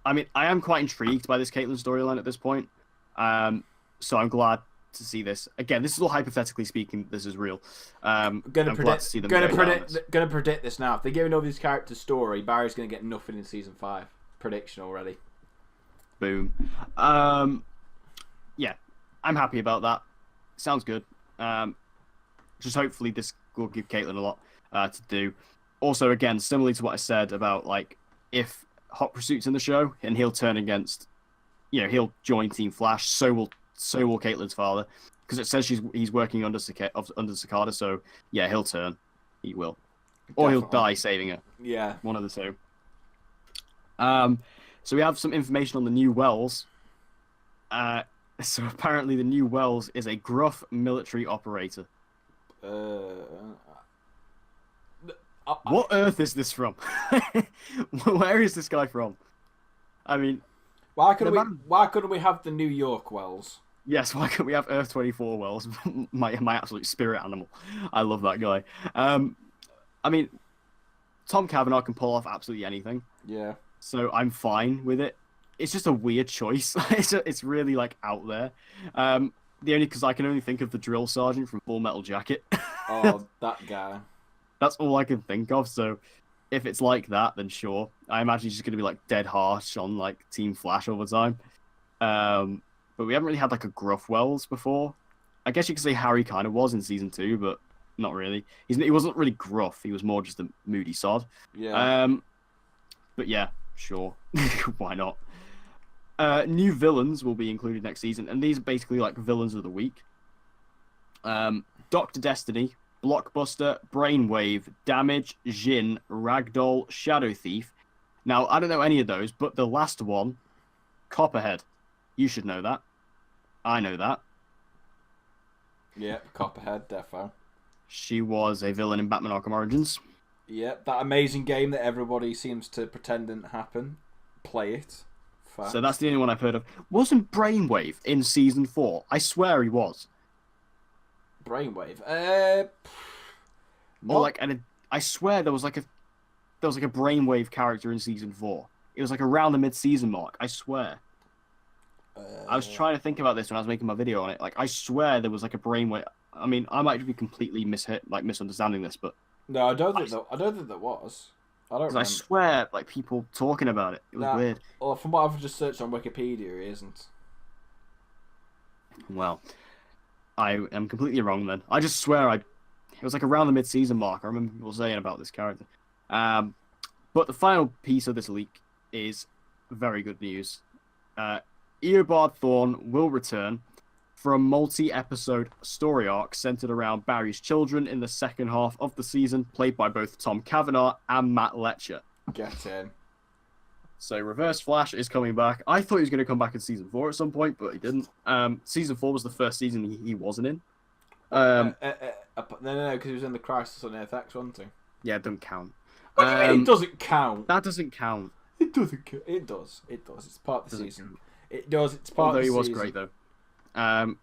[SPEAKER 1] I am quite intrigued by this Caitlin storyline at this point. So I'm glad to see this. Again, this is all hypothetically speaking. This is real. I'm glad to see them
[SPEAKER 2] Gonna predict this now. If they give all these characters a story, Barry's gonna get nothing in season 5. Prediction already.
[SPEAKER 1] Boom. Yeah, I'm happy about that. Sounds good. Just hopefully this will give Caitlin a lot to do. Also, again, similarly to what I said about if Hot Pursuit's in the show and he'll turn against, he'll join Team Flash. So will Caitlin's father, because it says he's working under Cicada. So yeah, he'll turn. He will, or he'll die saving her.
[SPEAKER 2] Yeah,
[SPEAKER 1] one of the two. So we have some information on the new Wells. So apparently the new Wells is a gruff military operator. What Earth is this from? Where is this guy from?
[SPEAKER 2] Why couldn't we have the New York Wells?
[SPEAKER 1] Yes, why can't we have Earth 24 Wells? my absolute spirit animal. I love that guy. I mean, Tom Cavanaugh can pull off absolutely anything,
[SPEAKER 2] Yeah.
[SPEAKER 1] so I'm fine with it. It's just a weird choice. It's really like out there. The only because I can only think of the drill sergeant from Full Metal Jacket.
[SPEAKER 2] Oh, that guy.
[SPEAKER 1] That's all I can think of. So if it's like that, then sure. I imagine he's just gonna be like dead harsh on like Team Flash all the time. But we haven't really had like a gruff Wells before. I guess you could say Harry kind of was in season 2, but not really. He wasn't really gruff. He was more just a moody sod.
[SPEAKER 2] Yeah.
[SPEAKER 1] But yeah, sure. Why not? New villains will be included next season, and these are basically like villains of the week. Dr. Destiny, Blockbuster, Brainwave, Damage, Jin, Ragdoll, Shadow Thief. Now, I don't know any of those, but the last one, Copperhead. You should know that. I know that.
[SPEAKER 2] Yeah, Copperhead, defo.
[SPEAKER 1] She was a villain in Batman Arkham Origins.
[SPEAKER 2] Yeah, that amazing game that everybody seems to pretend didn't happen. Play it. Fact.
[SPEAKER 1] So that's the only one I've heard of. Wasn't Brainwave in season 4? I swear he was.
[SPEAKER 2] Brainwave.
[SPEAKER 1] Or like, and I swear there was like a Brainwave character in season 4. It was like around the mid-season mark. I swear. I was trying to think about this when I was making my video on it. Like, I swear there was like a Brainwave. I mean, I might be completely misunderstanding this, but
[SPEAKER 2] No, I don't think there was. I don't remember.
[SPEAKER 1] I swear, like people talking about it. It was weird.
[SPEAKER 2] Well, from what I've just searched on Wikipedia, it isn't.
[SPEAKER 1] Well, I am completely wrong then. I just swear it was like around the mid-season mark. I remember people saying about this character. But the final piece of this leak is very good news. Eobard Thawne will return for a multi-episode story arc centered around Barry's children in the second half of the season, played by both Tom Cavanaugh and Matt Letcher.
[SPEAKER 2] Get in.
[SPEAKER 1] So Reverse Flash is coming back. I thought he was going to come back in season 4 at some point, but he didn't. Season 4 was the first season he wasn't in.
[SPEAKER 2] No, because he was in the Crisis on Earth X, wasn't he?
[SPEAKER 1] Yeah, it doesn't count.
[SPEAKER 2] What do you mean it doesn't count?
[SPEAKER 1] That doesn't count.
[SPEAKER 2] It doesn't count. It does. It does. It's part of the season. It does. It's part of the season.
[SPEAKER 1] Although he was great, though. I mean,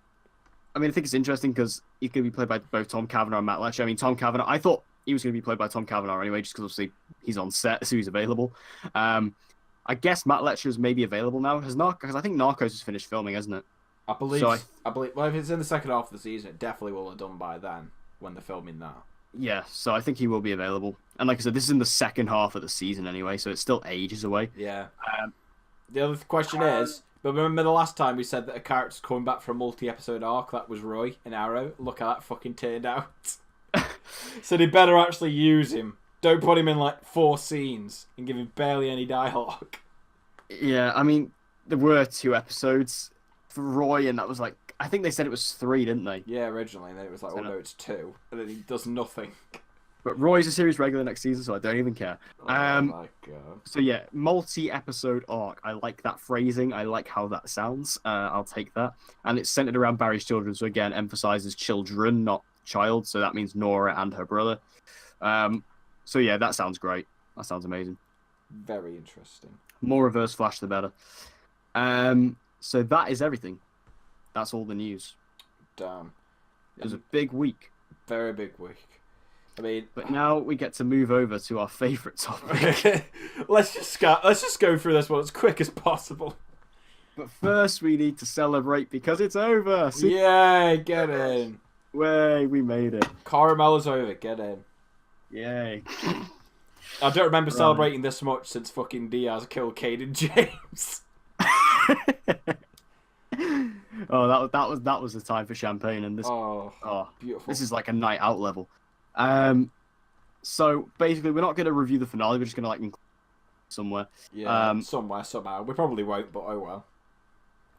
[SPEAKER 1] I think it's interesting because he's going to be played by both Tom Cavanaugh and Matt Letcher. I mean, Tom Cavanaugh, I thought he was going to be played by Tom Cavanaugh anyway, just because obviously he's on set, so he's available. I guess Matt Letcher is maybe available now. Because I think Narcos has finished filming, hasn't it?
[SPEAKER 2] I believe. Well, if it's in the second half of the season, it definitely will have done by then when they're filming that.
[SPEAKER 1] Yeah, so I think he will be available. And like I said, this is in the second half of the season anyway, so it's still ages away.
[SPEAKER 2] Yeah. The other question is, but remember the last time we said that a character's coming back for a multi-episode arc? That was Roy in Arrow. Look how that fucking turned out. So they better actually use him. Don't put him in like 4 scenes and give him barely any dialogue.
[SPEAKER 1] Yeah, I mean, there were 2 episodes for Roy, and that was like, I think they said it was 3, didn't they?
[SPEAKER 2] Yeah, originally. And then it was like, oh no, it's 2. And then he does nothing.
[SPEAKER 1] But Roy's a series regular next season, so I don't even care.
[SPEAKER 2] Oh my god.
[SPEAKER 1] So yeah, multi-episode arc. I like that phrasing. I like how that sounds. I'll take that. And it's centered around Barry's children, so again, emphasizes children, not child. So that means Nora and her brother. So yeah, that sounds great. That sounds amazing.
[SPEAKER 2] Very interesting.
[SPEAKER 1] More Reverse Flash, the better. So that is everything. That's all the news.
[SPEAKER 2] Damn.
[SPEAKER 1] It was a big week.
[SPEAKER 2] Very big week. I mean,
[SPEAKER 1] but now we get to move over to our favourite topic.
[SPEAKER 2] Let's just go through this one as quick as possible.
[SPEAKER 1] But first, we need to celebrate because it's over.
[SPEAKER 2] Yay! Get in.
[SPEAKER 1] Way, we made it.
[SPEAKER 2] Caramel is over. Get in.
[SPEAKER 1] Yay!
[SPEAKER 2] I don't remember celebrating this much since fucking Diaz killed Caden James.
[SPEAKER 1] Oh, that was the time for champagne, and this. Oh,
[SPEAKER 2] beautiful.
[SPEAKER 1] This is like a night out level. So basically, we're not going to review the finale. We're just going to like include somewhere.
[SPEAKER 2] Yeah, somewhere, somehow. We probably won't, but oh well.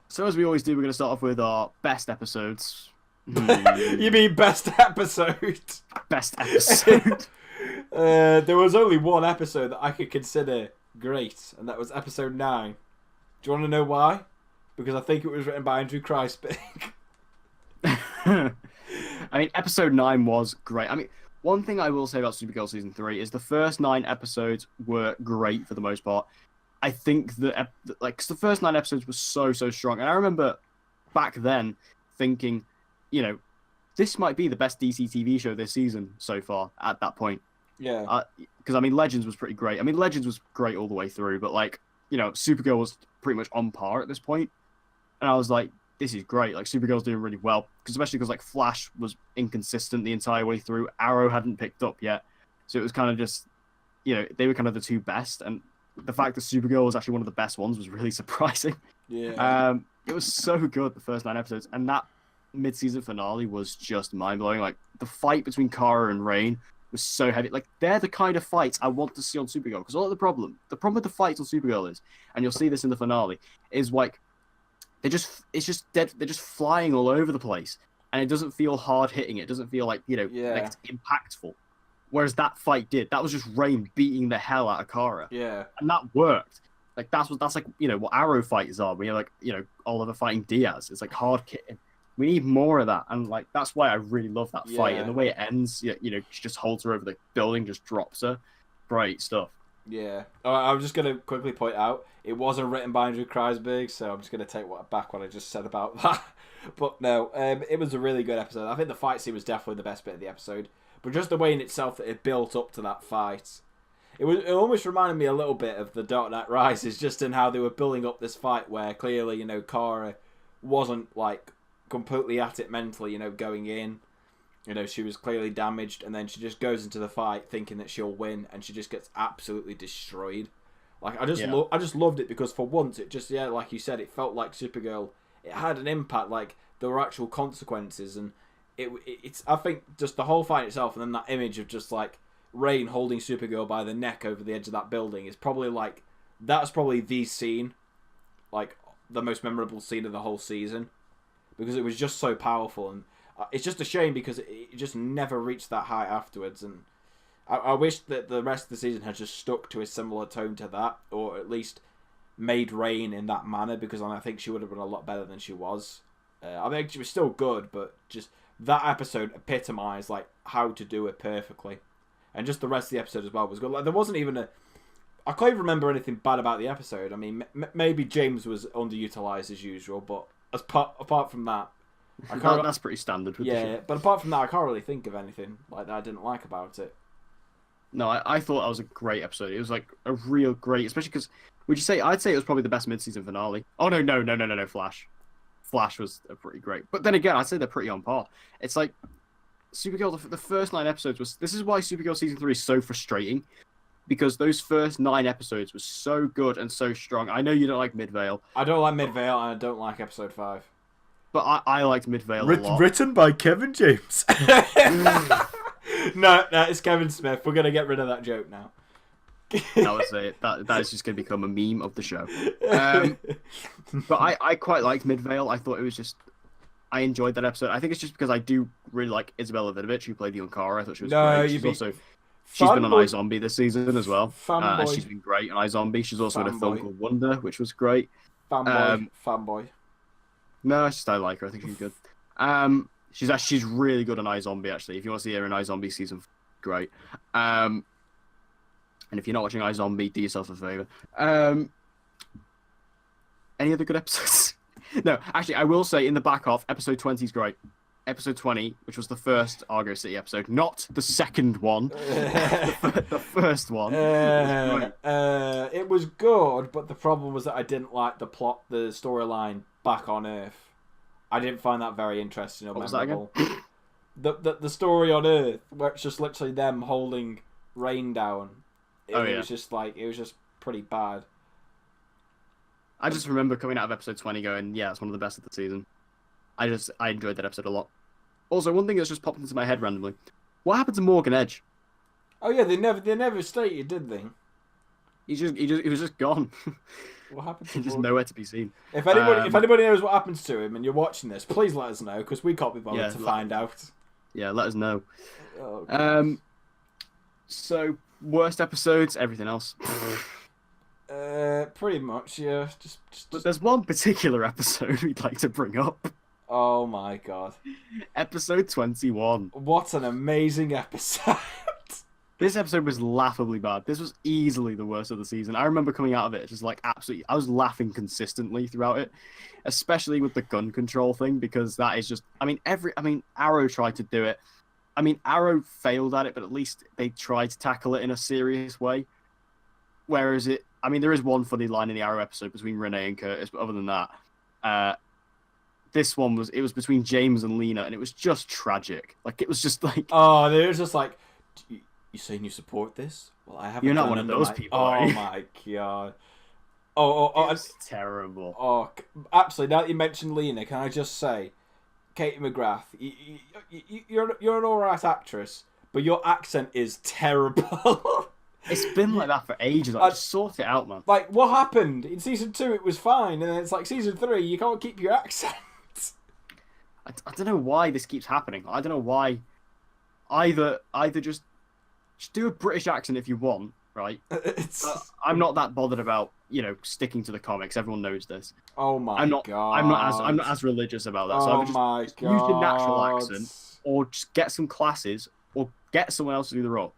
[SPEAKER 1] So as we always do, we're going to start off with our best episodes.
[SPEAKER 2] You mean best episode?
[SPEAKER 1] Best episode.
[SPEAKER 2] There was only one episode that I could consider great, and that was episode 9. Do you want to know why? Because I think it was written by Andrew Kreisberg.
[SPEAKER 1] I mean, episode 9 was great. I mean, one thing I will say about Supergirl season 3 is the first 9 episodes were great for the most part. I think that, like, 'cause the first 9 episodes were so strong. And I remember back then thinking, you know, this might be the best DC TV show this season so far at that point.
[SPEAKER 3] Yeah.
[SPEAKER 1] Because I mean, Legends was pretty great. I mean, Legends was great all the way through, but like, you know, Supergirl was pretty much on par at this point. And I was like, this is great. Like, Supergirl's doing really well, especially because like Flash was inconsistent the entire way through. Arrow hadn't picked up yet, so it was kind of just, you know, they were kind of the two best. And the fact that Supergirl was actually one of the best ones was really surprising.
[SPEAKER 3] Yeah.
[SPEAKER 1] It was so good the first 9 episodes, and that mid-season finale was just mind-blowing. Like, the fight between Kara and Rain was so heavy. Like, they're the kind of fights I want to see on Supergirl. Because the problem with the fights on Supergirl is, and you'll see this in the finale, is like it's just dead. They're just flying all over the place, and it doesn't feel hard hitting. It doesn't feel like, you know, like it's impactful. Whereas that fight did. That was just Rain beating the hell out of Kara.
[SPEAKER 3] Yeah.
[SPEAKER 1] And that worked. Like, that's like, you know, what Arrow fighters are. We have, like, you know, Oliver fighting Diaz. It's like hard hitting. We need more of that, and like that's why I really love that fight. And the way it ends, you know, she just holds her over the building, just drops her. Great stuff.
[SPEAKER 3] Yeah. I'm just gonna quickly point out it wasn't written by Andrew Kreisberg, so I'm just gonna take back what I just said about that. But no, it was a really good episode. I think the fight scene was definitely the best bit of the episode, but just the way in itself that it built up to that fight, it almost reminded me a little bit of the Dark Knight Rises, just in how they were building up this fight where clearly, you know, Kara wasn't like completely at it mentally, you know, going in. You know, she was clearly damaged, and then she just goes into the fight thinking that she'll win, and she just gets absolutely destroyed. Like, I just loved it because for once, it just, like you said, it felt like Supergirl. It had an impact, like there were actual consequences, and it's I think just the whole fight itself, and then that image of just like Rain holding Supergirl by the neck over the edge of that building is probably like, that's probably the scene, like the most memorable scene of the whole season. Because it was just so powerful, and it's just a shame because it just never reached that height afterwards. And I wish that the rest of the season had just stuck to a similar tone to that, or at least made Rain in that manner, because I think she would have been a lot better than she was. I think she was still good, but just that episode epitomized like how to do it perfectly, and just the rest of the episode as well was good. Like, there wasn't even I can't even remember anything bad about the episode. I mean, maybe James was underutilized as usual, but apart from that,
[SPEAKER 1] that's pretty standard.
[SPEAKER 3] But apart from that, I can't really think of anything like that I didn't like about it.
[SPEAKER 1] No, I thought that was a great episode. It was like a real great, especially because I'd say it was probably the best mid-season finale. Oh no, Flash. Flash was pretty great, but then again, I'd say they're pretty on par. It's like Supergirl. The first 9 episodes this is why Supergirl season 3 is so frustrating, because those first 9 episodes were so good and so strong. I know you don't like Midvale.
[SPEAKER 3] I don't like Midvale, and I don't like episode 5.
[SPEAKER 1] But I liked Midvale a lot.
[SPEAKER 3] Written by Kevin James. No, it's Kevin Smith. We're going to get rid of that joke now.
[SPEAKER 1] That was it. That is just going to become a meme of the show. But I quite liked Midvale. I thought it was just... I enjoyed that episode. I think it's just because I do really like Isabella Vinovich, who played the Ankara. I thought she was great. She's been on iZombie this season as well. And she's been great on iZombie. She's also in a film called Wonder, which was great.
[SPEAKER 3] Fanboy.
[SPEAKER 1] No, it's just I like her. I think she's good. She's really good on iZombie, actually. If you want to see her in iZombie season, great. And if you're not watching iZombie, do yourself a favor. Any other good episodes? No, actually, I will say in the back half, episode 20 is great. Episode 20, which was the first Argo City episode, not the second one, the first one.
[SPEAKER 3] It was good, but the problem was that I didn't like the storyline back on Earth. I didn't find that very interesting or memorable. The story on Earth, where it's just literally them holding Rain down. It was just pretty bad.
[SPEAKER 1] I just remember coming out of episode 20 going, yeah, it's one of the best of the season. I enjoyed that episode a lot. Also, one thing that's just popped into my head randomly. What happened to Morgan Edge?
[SPEAKER 3] Oh yeah, they never stated, did they?
[SPEAKER 1] He was just gone.
[SPEAKER 3] What happened to him?
[SPEAKER 1] Just nowhere to be seen.
[SPEAKER 3] If anybody knows what happens to him and you're watching this, please let us know, because we can't be bothered to find out.
[SPEAKER 1] Yeah, let us know.
[SPEAKER 3] Oh,
[SPEAKER 1] so worst episodes, everything else.
[SPEAKER 3] Pretty much, yeah. Just.
[SPEAKER 1] But there's one particular episode we'd like to bring up.
[SPEAKER 3] Oh my god.
[SPEAKER 1] Episode 21.
[SPEAKER 3] What an amazing episode.
[SPEAKER 1] This episode was laughably bad. This was easily the worst of the season. I remember coming out of it just like absolutely. I was laughing consistently throughout it, especially with the gun control thing because that is just. I mean, Arrow tried to do it. I mean, Arrow failed at it, but at least they tried to tackle it in a serious way. Whereas there is one funny line in the Arrow episode between Renee and Curtis, but other than that, this one was between James and Lena, and it was just tragic. Like it was just like,
[SPEAKER 3] oh, they were just like, you saying you support this? Well, I haven't.
[SPEAKER 1] You're not one of those people.
[SPEAKER 3] Oh my god. Oh,
[SPEAKER 1] it's terrible.
[SPEAKER 3] Oh, absolutely. Now that you mentioned Lena, can I just say, Katie McGrath, you're an alright actress, but your accent is terrible.
[SPEAKER 1] It's been like that for ages. Like, just sort it out, man.
[SPEAKER 3] Like, what happened? In season 2, it was fine, and then it's like season 3, you can't keep your accent.
[SPEAKER 1] I don't know why this keeps happening. I don't know why. Either just do a British accent if you want, right? I'm not that bothered about sticking to the comics. Everyone knows this.
[SPEAKER 3] Oh my god!
[SPEAKER 1] I'm not as religious about that. So
[SPEAKER 3] Oh
[SPEAKER 1] I
[SPEAKER 3] my
[SPEAKER 1] just
[SPEAKER 3] god!
[SPEAKER 1] use the natural accent, or just get some classes, or get someone else to do the role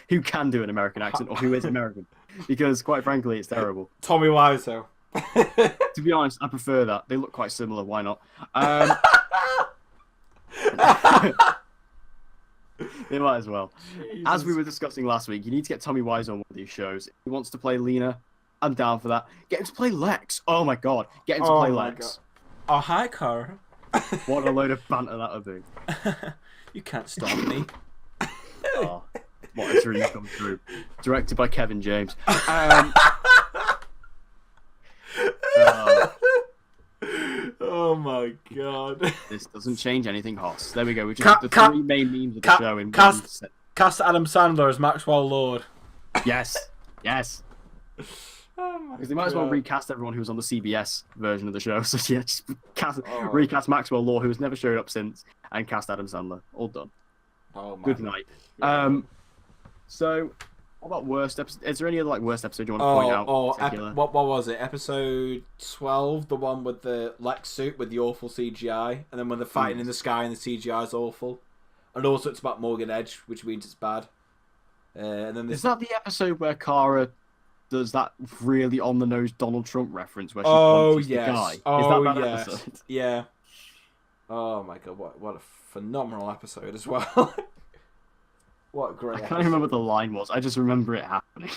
[SPEAKER 1] who can do an American accent or who is American. Because quite frankly, it's terrible.
[SPEAKER 3] Tommy Wiseau.
[SPEAKER 1] To be honest, I prefer that. They look quite similar. Why not? They might as well.
[SPEAKER 3] Jesus.
[SPEAKER 1] As we were discussing last week, you need to get Tommy Wiseau on one of these shows. If he wants to play Lena, I'm down for that. Get him to play Lex. Oh my god. Get him to play Lex.
[SPEAKER 3] God. Oh, hi, Cara.
[SPEAKER 1] What a load of banter that would be.
[SPEAKER 3] You can't stop me.
[SPEAKER 1] Oh, what a dream come true. Directed by Kevin James.
[SPEAKER 3] Oh my god.
[SPEAKER 1] This doesn't change anything, Hoss. There we go. We just the three main memes of the show in one set.
[SPEAKER 3] Cast Adam Sandler as Maxwell Lord.
[SPEAKER 1] Yes.
[SPEAKER 3] Oh my
[SPEAKER 1] Because they might as well recast everyone who was on the CBS version of the show. So yeah, just recast Maxwell Lord, who has never showed up since, and cast Adam Sandler. All done.
[SPEAKER 3] Oh my
[SPEAKER 1] Good night.
[SPEAKER 3] God.
[SPEAKER 1] So, what about worst episode? Is there any other worst episode you want to point out?
[SPEAKER 3] What was it? Episode 12, the one with the Lex suit with the awful CGI, and then when they're fighting in the sky and the CGI is awful, and also it's about Morgan Edge, which means it's bad. And then
[SPEAKER 1] is that the episode where Kara does that really on the nose Donald Trump reference where she punches the guy? Is that episode?
[SPEAKER 3] Yeah. Oh my god, what a phenomenal episode as well. What a great
[SPEAKER 1] I can't remember what the line was. I just remember it happening.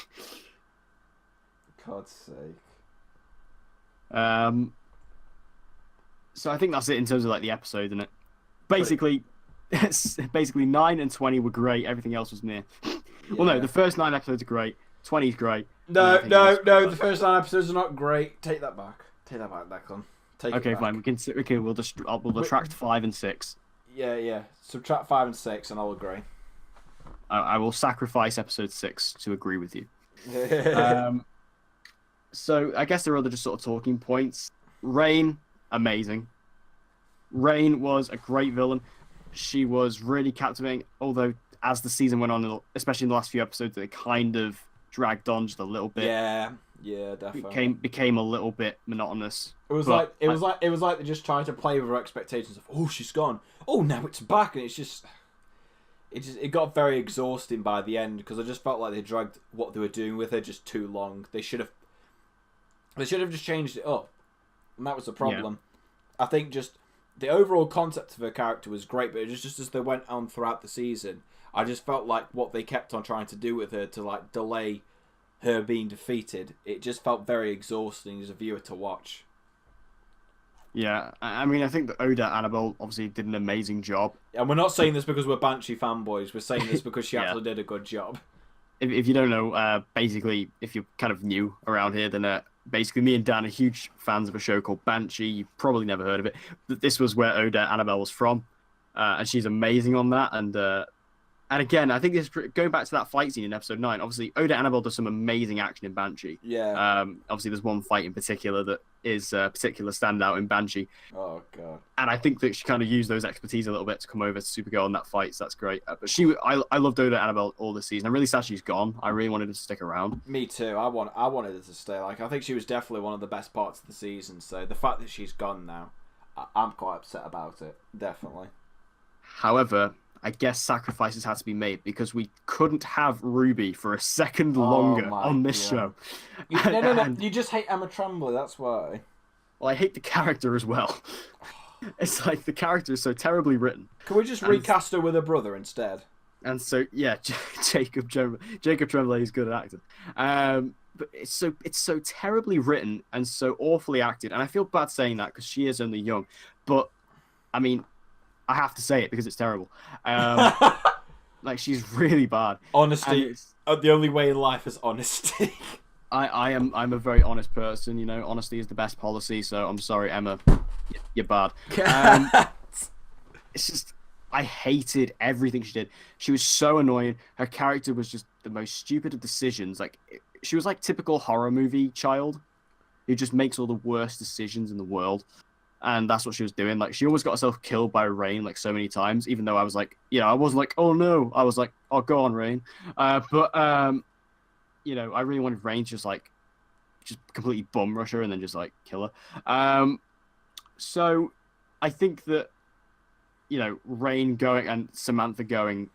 [SPEAKER 3] God's sake.
[SPEAKER 1] So I think that's it in terms of the episode, isn't it? Basically, 9 and 20 were great. Everything else was meh. Yeah. Well, no, the first 9 episodes are great. 20 is great.
[SPEAKER 3] No. The first 9 episodes are not great. Take that back. Take that back, Declan.
[SPEAKER 1] Okay, fine. We'll detract 5 and 6.
[SPEAKER 3] Yeah. Subtract 5 and 6, and I'll agree.
[SPEAKER 1] I will sacrifice episode 6 to agree with you. So I guess there are other just sort of talking points. Rain, amazing. Rain was a great villain. She was really captivating, although as the season went on, especially in the last few episodes, it kind of dragged on just a little bit.
[SPEAKER 3] Yeah, definitely.
[SPEAKER 1] Became a little bit monotonous.
[SPEAKER 3] It was like they just tried to play with her expectations of, oh, she's gone. Oh, now it's back, and it got very exhausting by the end because I just felt like they dragged what they were doing with her just too long. They should have just changed it up, and that was the problem. Yeah. I think just the overall concept of her character was great, but it was just as they went on throughout the season, I just felt like what they kept on trying to do with her to delay her being defeated, it just felt very exhausting as a viewer to watch.
[SPEAKER 1] Yeah, I mean, I think that Oda Annabelle obviously did an amazing job.
[SPEAKER 3] And we're not saying this because we're Banshee fanboys. We're saying this because she actually did a good job.
[SPEAKER 1] If you don't know, basically, if you're kind of new around here, then basically me and Dan are huge fans of a show called Banshee. You've probably never heard of it. This was where Oda Annabelle was from, and she's amazing on that. And again, I think this going back to that fight scene in episode 9. Obviously, Oda Annabelle does some amazing action in Banshee.
[SPEAKER 3] Yeah.
[SPEAKER 1] Obviously, there's one fight in particular that is a particular standout in Banshee.
[SPEAKER 3] Oh god.
[SPEAKER 1] And I think that she kind of used those expertise a little bit to come over to Supergirl in that fight. So that's great. But I loved Oda Annabelle all this season. I'm really sad she's gone. I really wanted her to stick around.
[SPEAKER 3] Me too. I wanted her to stay. I think she was definitely one of the best parts of the season. So the fact that she's gone now, I'm quite upset about it. Definitely.
[SPEAKER 1] However, I guess sacrifices had to be made because we couldn't have Ruby for a second
[SPEAKER 3] Oh
[SPEAKER 1] longer
[SPEAKER 3] my
[SPEAKER 1] on this
[SPEAKER 3] God.
[SPEAKER 1] show.
[SPEAKER 3] No.
[SPEAKER 1] And,
[SPEAKER 3] You just hate Emma Tremblay. That's why.
[SPEAKER 1] well, I hate the character as well. It's like the character is so terribly written.
[SPEAKER 3] Can we just recast her with her brother instead?
[SPEAKER 1] And so, yeah, Jacob Tremblay is good at acting. But it's so terribly written and so awfully acted. And I feel bad saying that because she is only young. But, I mean, I have to say it because it's terrible. Like, she's really bad.
[SPEAKER 3] Honesty. The only way in life is honesty.
[SPEAKER 1] I'm a very honest person, you know. Honesty is the best policy, so I'm sorry, Emma. You're bad. It's just, I hated everything she did. She was so annoying. Her character was just the most stupid of decisions. Like, she was like typical horror movie child who just makes all the worst decisions in the world. And that's what she was doing. Like, she almost got herself killed by Rain, like, so many times, even though I was like, I wasn't like, oh no. I was like, oh, go on, Rain. You know, I really wanted Rain to just completely bum rush her and then just, like, kill her. So I think that, you know, Rain going and Samantha going,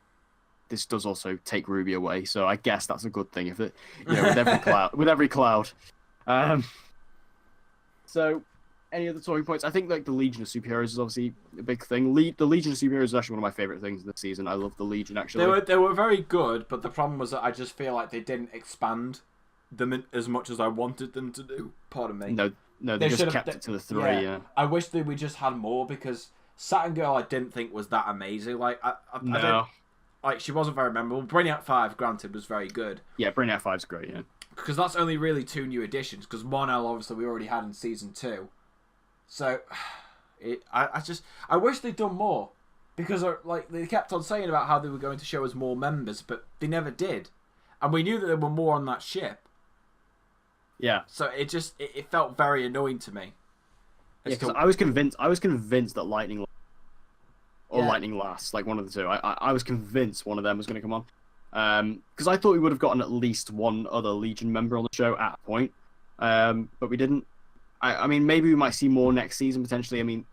[SPEAKER 1] this does also take Ruby away. So I guess that's a good thing if it, you know, with every cloud. So any other talking points? I think like the Legion of Superheroes is obviously a big thing. The Legion of Superheroes is actually one of my favorite things this season. I love the Legion actually.
[SPEAKER 3] They were very good, but the problem was that I just feel like they didn't expand them as much as I wanted them to do. Pardon me.
[SPEAKER 1] No, they just kept it to the 3. Yeah.
[SPEAKER 3] I wish that we just had more because Saturn Girl I didn't think was that amazing. Like I didn't, like she wasn't very memorable. Brainiac 5, granted, was very good.
[SPEAKER 1] Yeah, Brainiac 5's great. Yeah.
[SPEAKER 3] Because that's only really 2 new additions. Because Mon-El obviously we already had in season 2. So, I wish they'd done more, because like they kept on saying about how they were going to show us more members, but they never did, and we knew that there were more on that ship.
[SPEAKER 1] Yeah.
[SPEAKER 3] So it felt very annoying to me.
[SPEAKER 1] Yeah, because I was convinced that Lightning Lass, like one of the two. I was convinced one of them was going to come on, because I thought we would have gotten at least one other Legion member on the show at a point, but we didn't. I mean, maybe we might see more next season, potentially. I mean,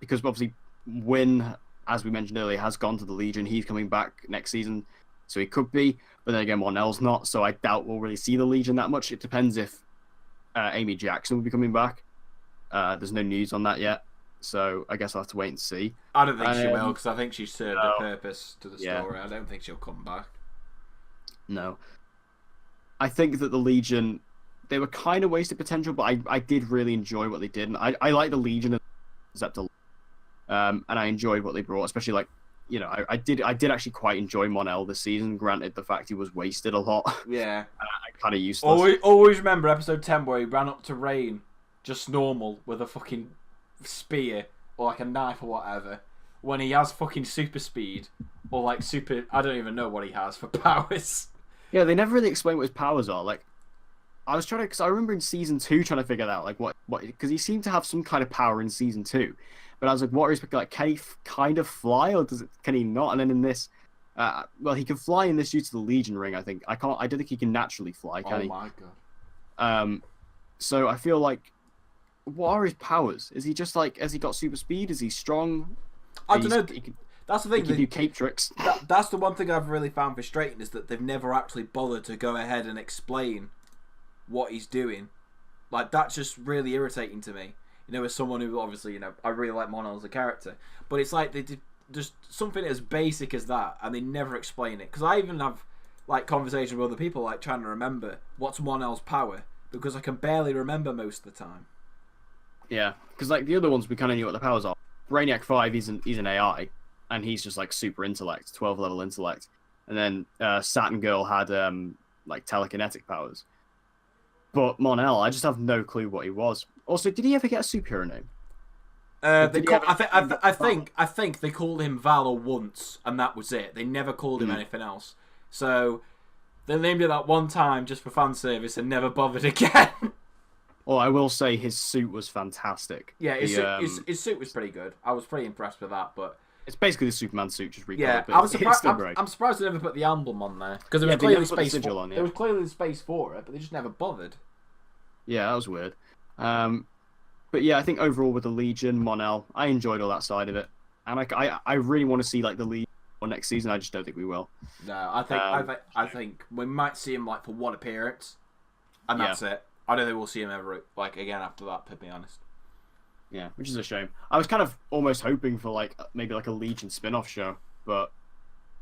[SPEAKER 1] because obviously Wynn, as we mentioned earlier, has gone to the Legion. He's coming back next season, so he could be. But then again, Mon-El's not, so I doubt we'll really see the Legion that much. It depends if Amy Jackson will be coming back. There's no news on that yet, so I guess I'll have to wait and see.
[SPEAKER 3] I don't think she will, because I think she served a purpose to the story.
[SPEAKER 1] Yeah.
[SPEAKER 3] I don't think she'll come back.
[SPEAKER 1] No. I think that the Legion, they were kind of wasted potential, but I did really enjoy what they did. And I like the Legion concept a lot. And I enjoyed what they brought, especially like, you know, I did actually quite enjoy Mon-El this season, granted the fact he was wasted a lot.
[SPEAKER 3] Yeah.
[SPEAKER 1] Kind of useless.
[SPEAKER 3] Always remember episode 10 where he ran up to Rain, just normal, with a fucking spear, or like a knife or whatever, when he has fucking super speed, or like super, I don't even know what he has for powers.
[SPEAKER 1] Yeah, they never really explain what his powers are. Like, I was trying to, because I remember in season 2 trying to figure that out, like what, because he seemed to have some kind of power in season 2, but I was like, what is, like, can he kind of fly, or can he not? And then in this, well, he can fly in this due to the Legion ring, I think. I don't think he can naturally fly, can he?
[SPEAKER 3] Oh my god.
[SPEAKER 1] So I feel like, what are his powers? Is he just like, has he got super speed? Is he strong?
[SPEAKER 3] I don't know. That's the thing.
[SPEAKER 1] He can do cape tricks.
[SPEAKER 3] That's the one thing I've really found frustrating, is that they've never actually bothered to go ahead and explain what he's doing. Like, that's just really irritating to me. You know, as someone who obviously, you know, I really like Mon-El as a character, but it's like they did just something as basic as that, and they never explain it. Because I even have like conversations with other people, like trying to remember what's Mon-El's power, because I can barely remember most of the time.
[SPEAKER 1] Yeah, because like the other ones, we kind of knew what the powers are. Brainiac 5, he's an AI, and he's just like super intellect, 12 level intellect. And then Saturn Girl had like telekinetic powers. But Mon-El, I just have no clue what he was. Also, did he ever get a superhero name?
[SPEAKER 3] I think they called him Valor once, and that was it. They never called him anything else. So they named it that one time just for fan service and never bothered again.
[SPEAKER 1] Well, I will say his suit was fantastic.
[SPEAKER 3] Yeah, his suit was pretty good. I was pretty impressed with that, but
[SPEAKER 1] it's basically the Superman suit just recolored.
[SPEAKER 3] Yeah,
[SPEAKER 1] but
[SPEAKER 3] I was surprised.
[SPEAKER 1] great.
[SPEAKER 3] I'm surprised they never put the emblem on there, because there was clearly space for it. There was clearly space for it, but they just never bothered.
[SPEAKER 1] Yeah, that was weird. But yeah, I think overall with the Legion, Mon-El, I enjoyed all that side of it, and I really want to see like the Legion or next season. I just don't think we will.
[SPEAKER 3] No, I think we might see him like for one appearance, and that's it. I don't think we'll see him ever like again after that. To be honest.
[SPEAKER 1] Yeah, which is a shame. I was kind of almost hoping for like maybe like a Legion spin-off show, but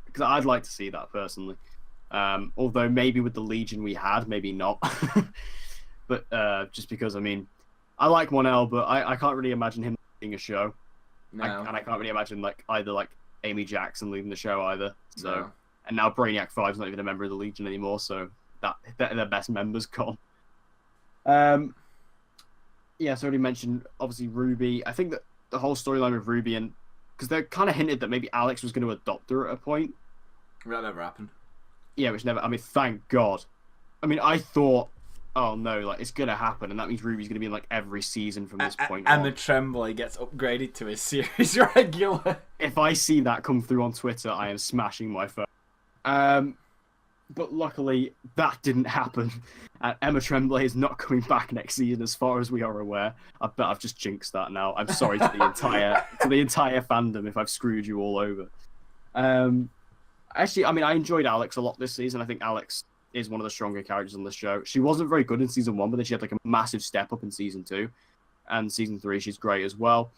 [SPEAKER 1] because I'd like to see that personally. Although maybe with the Legion we had, maybe not. But just because I mean, I like Monel, but I can't really imagine him leading a show.
[SPEAKER 3] No.
[SPEAKER 1] And I can't really imagine like either like Amy Jackson leading the show either. So
[SPEAKER 3] No.
[SPEAKER 1] and now Brainiac 5's not even a member of the Legion anymore, so that their best member's gone. Yeah, so I already mentioned obviously Ruby. I think that the whole storyline with Ruby and because they kind of hinted that maybe Alex was going to adopt her at a point.
[SPEAKER 3] That never happened.
[SPEAKER 1] Yeah, which never. I mean, thank God. I mean, I thought, oh no, like it's gonna happen, and that means Ruby's gonna be in like every season from this point on.
[SPEAKER 3] And the Tremblay gets upgraded to his series regular.
[SPEAKER 1] If I see that come through on Twitter, I am smashing my phone. But luckily, that didn't happen. And Emma Tremblay is not coming back next season, as far as we are aware. I bet I've just jinxed that now. I'm sorry to the entire fandom if I've screwed you all over. Actually, I mean, I enjoyed Alex a lot this season. I think Alex is one of the stronger characters on the show. She wasn't very good in season 1, but then she had like a massive step up in season 2, and season 3 she's great as well.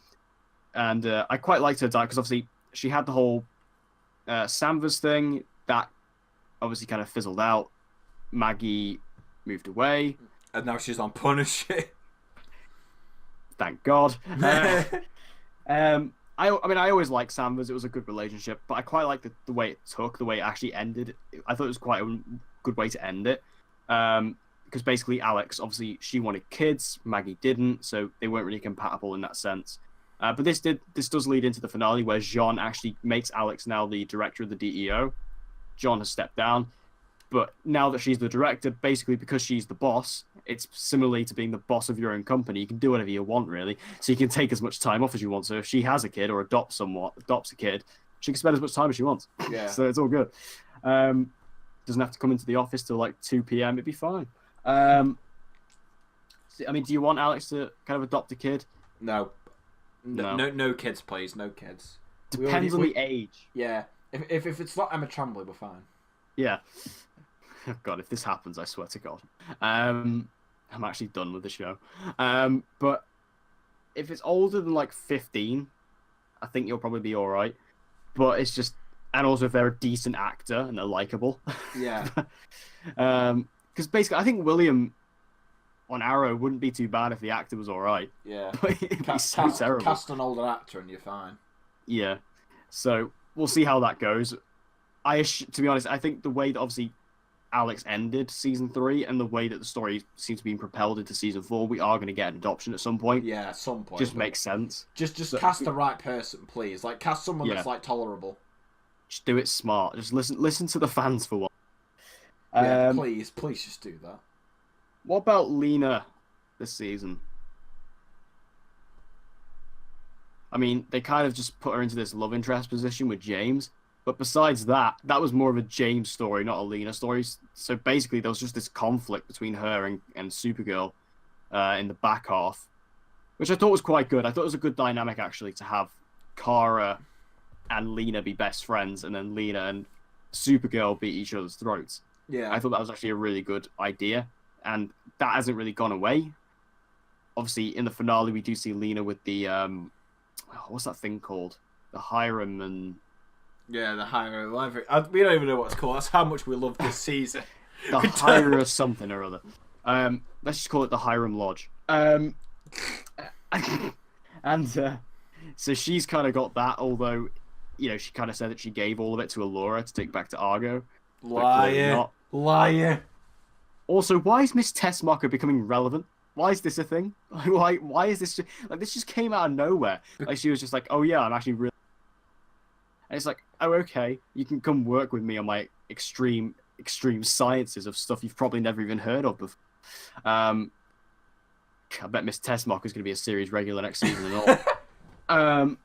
[SPEAKER 1] And I quite liked her because obviously she had the whole Samvers thing that obviously kind of fizzled out. Maggie moved away,
[SPEAKER 3] and now she's on Punisher.
[SPEAKER 1] Thank God. I mean, I always liked Samvers. It was a good relationship, but I quite liked the way it took, the way it actually ended. I thought it was quite a good way to end it. Because basically, Alex, obviously, she wanted kids. Maggie didn't, so they weren't really compatible in that sense. But this does lead into the finale where Jean actually makes Alex now the director of the DEO. John has stepped down, but now that she's the director, basically because she's the boss, it's similarly to being the boss of your own company. You can do whatever you want, really. So you can take as much time off as you want. So if she has a kid or adopts a kid, she can spend as much time as she wants.
[SPEAKER 3] Yeah.
[SPEAKER 1] So it's all good. Doesn't have to come into the office till like 2 p.m. It'd be fine. I mean, do you want Alex to kind of adopt a kid?
[SPEAKER 3] No. No kids, please. No kids.
[SPEAKER 1] Depends on the age.
[SPEAKER 3] Yeah. If it's not Emma Tremblay, we're fine.
[SPEAKER 1] Yeah. God, if this happens, I swear to God. I'm actually done with the show. But if it's older than like 15, I think you'll probably be all right. But it's just, and also if they're a decent actor and they're likable.
[SPEAKER 3] Yeah.
[SPEAKER 1] Because basically, I think William on Arrow wouldn't be too bad if the actor was all right.
[SPEAKER 3] Yeah.
[SPEAKER 1] But it'd be so terrible.
[SPEAKER 3] Cast an older actor and you're fine.
[SPEAKER 1] Yeah. So we'll see how that goes. To be honest, I think the way that obviously Alex ended season 3 and the way that the story seems to be propelled into season 4, we are going to get an adoption at some point.
[SPEAKER 3] Yeah, at some point.
[SPEAKER 1] Just makes sense.
[SPEAKER 3] Just cast the right person, please. Like, cast someone that's like tolerable.
[SPEAKER 1] Just do it smart. Just listen to the fans for once.
[SPEAKER 3] Yeah, please just do that.
[SPEAKER 1] What about Lena this season? I mean, they kind of just put her into this love interest position with James. But besides that, that was more of a James story, not a Lena story. So basically, there was just this conflict between her and Supergirl in the back half, which I thought was quite good. I thought it was a good dynamic, actually, to have Kara and Lena be best friends, and then Lena and Supergirl beat each other's throats.
[SPEAKER 3] Yeah.
[SPEAKER 1] I thought that was actually a really good idea, and that hasn't really gone away. Obviously, in the finale, we do see Lena with the... what's that thing called? The Hiram and...
[SPEAKER 3] Yeah, the Hiram Library. We don't even know what it's called. That's how much we love this season.
[SPEAKER 1] The Hiram something or other. Let's just call it the Hiram Lodge. So she's kind of got that, although, you know, she kind of said that she gave all of it to Allura to take back to Argo.
[SPEAKER 3] Liar.
[SPEAKER 1] Also, why is Miss Tessmacher becoming relevant? Why is this a thing? Why is this this just came out of nowhere? Like, she was just like, oh yeah, I'm actually really... And it's like, oh, okay, you can come work with me on my extreme sciences of stuff you've probably never even heard of before. I bet Miss Tessmacher is going to be a series regular next season and all.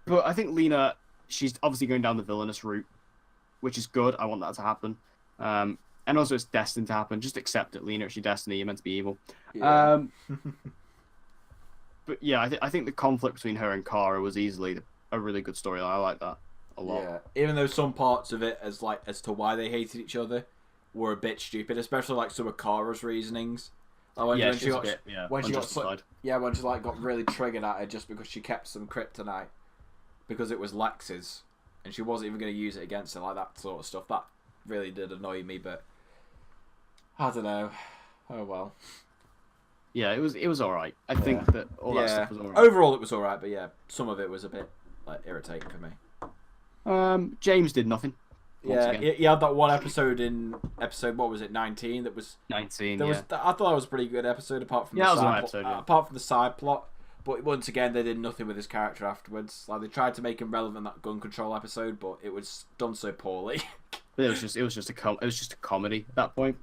[SPEAKER 1] But I think Lena, she's obviously going down the villainous route, which is good. I want that to happen. And also it's destined to happen. Just accept it, Lena. It's your destiny. You're meant to be evil.
[SPEAKER 3] Yeah.
[SPEAKER 1] But yeah, I think the conflict between her and Kara was easily a really good storyline. I like that. a lot.
[SPEAKER 3] Yeah, even though some parts of it, as to why they hated each other, were a bit stupid, especially like some of Kara's reasonings. Like when she got
[SPEAKER 1] unjustified.
[SPEAKER 3] when she like got really triggered at her just because she kept some kryptonite because it was Lex's and she wasn't even going to use it against her, like that sort of stuff. That really did annoy me, but I don't know. Oh well.
[SPEAKER 1] Yeah, it was all right. I think that all that stuff was all right.
[SPEAKER 3] Overall, it was all right, but yeah, some of it was a bit like irritating for me.
[SPEAKER 1] James did nothing.
[SPEAKER 3] Yeah, he had that one episode in what was it, 19? That was
[SPEAKER 1] 19.
[SPEAKER 3] I thought that was a pretty good episode, apart from apart from the side plot. But once again, they did nothing with his character afterwards. Like they tried to make him relevant in that gun control episode, but it was done so poorly.
[SPEAKER 1] It was just a comedy at that point.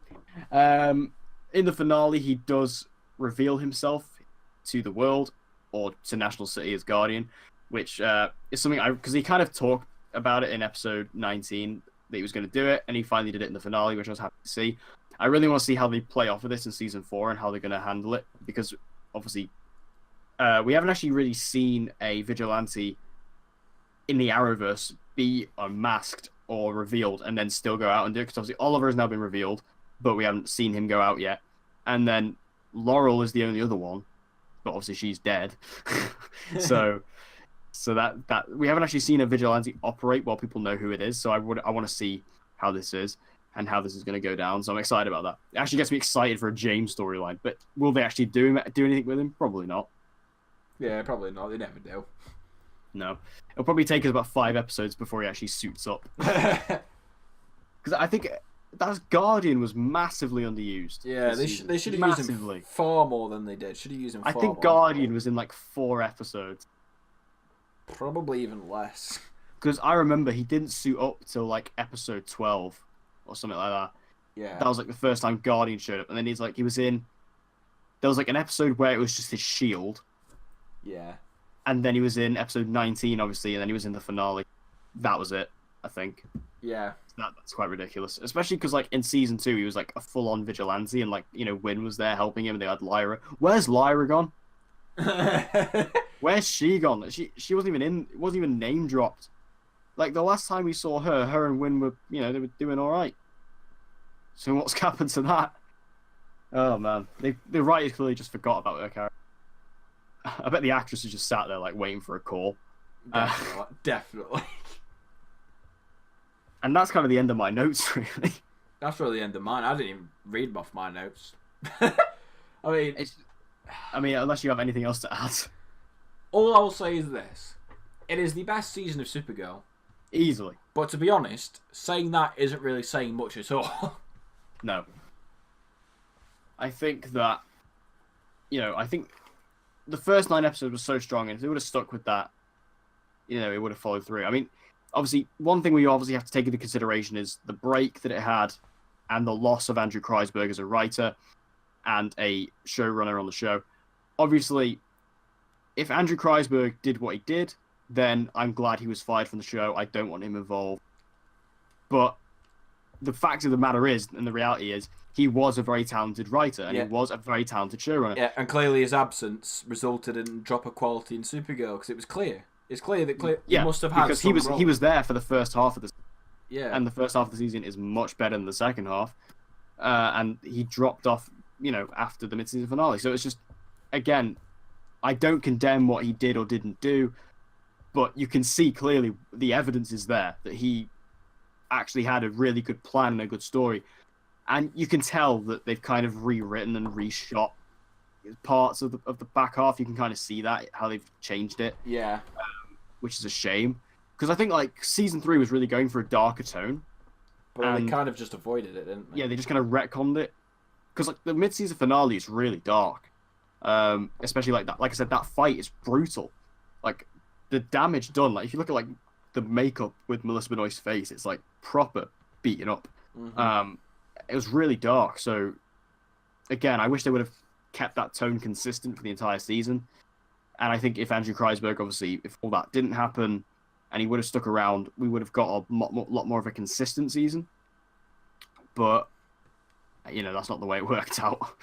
[SPEAKER 1] In the finale, he does reveal himself to the world or to National City as Guardian, which is something because he kind of talked about it in episode 19 that he was going to do it, and he finally did it in the finale, which I was happy to see. I really want to see how they play off of this in season 4 and how they're going to handle it, because obviously we haven't actually really seen a vigilante in the Arrowverse be unmasked or revealed and then still go out and do it, because obviously Oliver has now been revealed, but we haven't seen him go out yet, and then Laurel is the only other one, but obviously she's dead. So that we haven't actually seen a vigilante operate while people know who it is. So I want to see how this is and how this is going to go down. So I'm excited about that. It actually gets me excited for a James storyline. But will they actually do anything with him? Probably not.
[SPEAKER 3] Yeah, probably not. They never do.
[SPEAKER 1] No, it'll probably take us about 5 episodes before he actually suits up. Because I think that Guardian was massively underused.
[SPEAKER 3] Yeah, they should have used him far more than they did. Should have used him. I
[SPEAKER 1] think Guardian was in like 4 episodes.
[SPEAKER 3] Probably even less.
[SPEAKER 1] Because I remember he didn't suit up till like episode 12 or something like that.
[SPEAKER 3] Yeah.
[SPEAKER 1] That was like the first time Guardian showed up, and then he was in. There was like an episode where it was just his shield.
[SPEAKER 3] Yeah.
[SPEAKER 1] And then he was in episode 19, obviously, and then he was in the finale. That was it, I think.
[SPEAKER 3] Yeah.
[SPEAKER 1] That's quite ridiculous, especially because like in season 2 he was like a full-on vigilante, and like Wynn was there helping him, and they had Lyra. Where's Lyra gone? Where's she gone? She wasn't even name dropped. Like the last time we saw her and Wynn were they were doing all right. So what's happened to that? Oh man, the writers clearly just forgot about her character. I bet the actress is just sat there like waiting for a call.
[SPEAKER 3] Definitely.
[SPEAKER 1] And that's kind of the end of my notes, really.
[SPEAKER 3] That's really the end of mine. I didn't even read them off my notes. I mean, unless you have anything else to add. All I will say is this. It is the best season of Supergirl.
[SPEAKER 1] Easily.
[SPEAKER 3] But to be honest, saying that isn't really saying much at all.
[SPEAKER 1] No. I think that, I think the first 9 episodes were so strong, and if they would have stuck with that, it would have followed through. I mean, obviously, one thing we obviously have to take into consideration is the break that it had and the loss of Andrew Kreisberg as a writer and a showrunner on the show. Obviously, if Andrew Kreisberg did what he did, then I'm glad he was fired from the show. I don't want him involved. But the fact of the matter is, and the reality is, he was a very talented writer, and he was a very talented showrunner.
[SPEAKER 3] Yeah, and clearly his absence resulted in drop of quality in Supergirl, because it was clear. It's clear that he must have had
[SPEAKER 1] because he was there for the first half of the season.
[SPEAKER 3] Yeah.
[SPEAKER 1] And the first half of the season is much better than the second half. And he dropped off, after the mid-season finale. So it's just, again, I don't condemn what he did or didn't do, but you can see clearly the evidence is there that he actually had a really good plan and a good story. And you can tell that they've kind of rewritten and reshot parts of the back half. You can kind of see that, how they've changed it.
[SPEAKER 3] Yeah.
[SPEAKER 1] Which is a shame. Because I think like season 3 was really going for a darker tone.
[SPEAKER 3] But they kind of just avoided it, didn't they?
[SPEAKER 1] Yeah, they just kind of retconned it. Because like the mid-season finale is really dark. Especially like that. Like I said, that fight is brutal. Like the damage done. Like if you look at like the makeup with Melissa Benoist's face, it's like proper beaten up.
[SPEAKER 3] Mm-hmm.
[SPEAKER 1] It was really dark. So again, I wish they would have kept that tone consistent for the entire season. And I think if Andrew Kreisberg, obviously, if all that didn't happen and he would have stuck around, we would have got a lot more of a consistent season. But, that's not the way it worked out.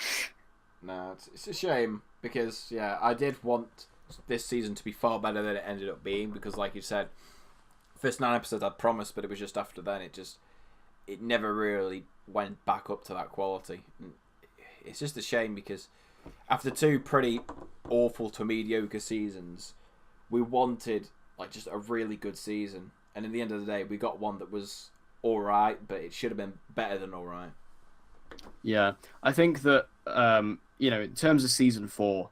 [SPEAKER 3] No, it's a shame because, I did want this season to be far better than it ended up being because, like you said, first 9 episodes I'd promised, but it was just after then it never really went back up to that quality. And it's just a shame because after 2 pretty awful to mediocre seasons, we wanted like just a really good season, and in the end of the day, we got one that was all right, but it should have been better than all right.
[SPEAKER 1] Yeah, I think that in terms of season 4,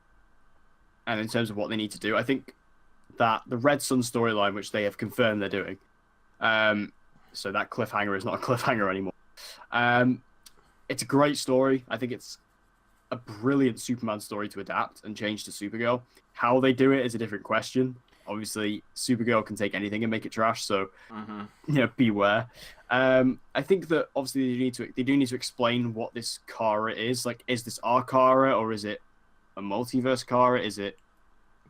[SPEAKER 1] and in terms of what they need to do, I think that the Red Sun storyline, which they have confirmed they're doing, so that cliffhanger is not a cliffhanger anymore. It's a great story. I think it's a brilliant Superman story to adapt and change to Supergirl. How they do it is a different question. Obviously, Supergirl can take anything and make it trash, so beware. I think that obviously they do need to explain what this Kara is. Like, is this our Kara, or is it a multiverse Kara? Is it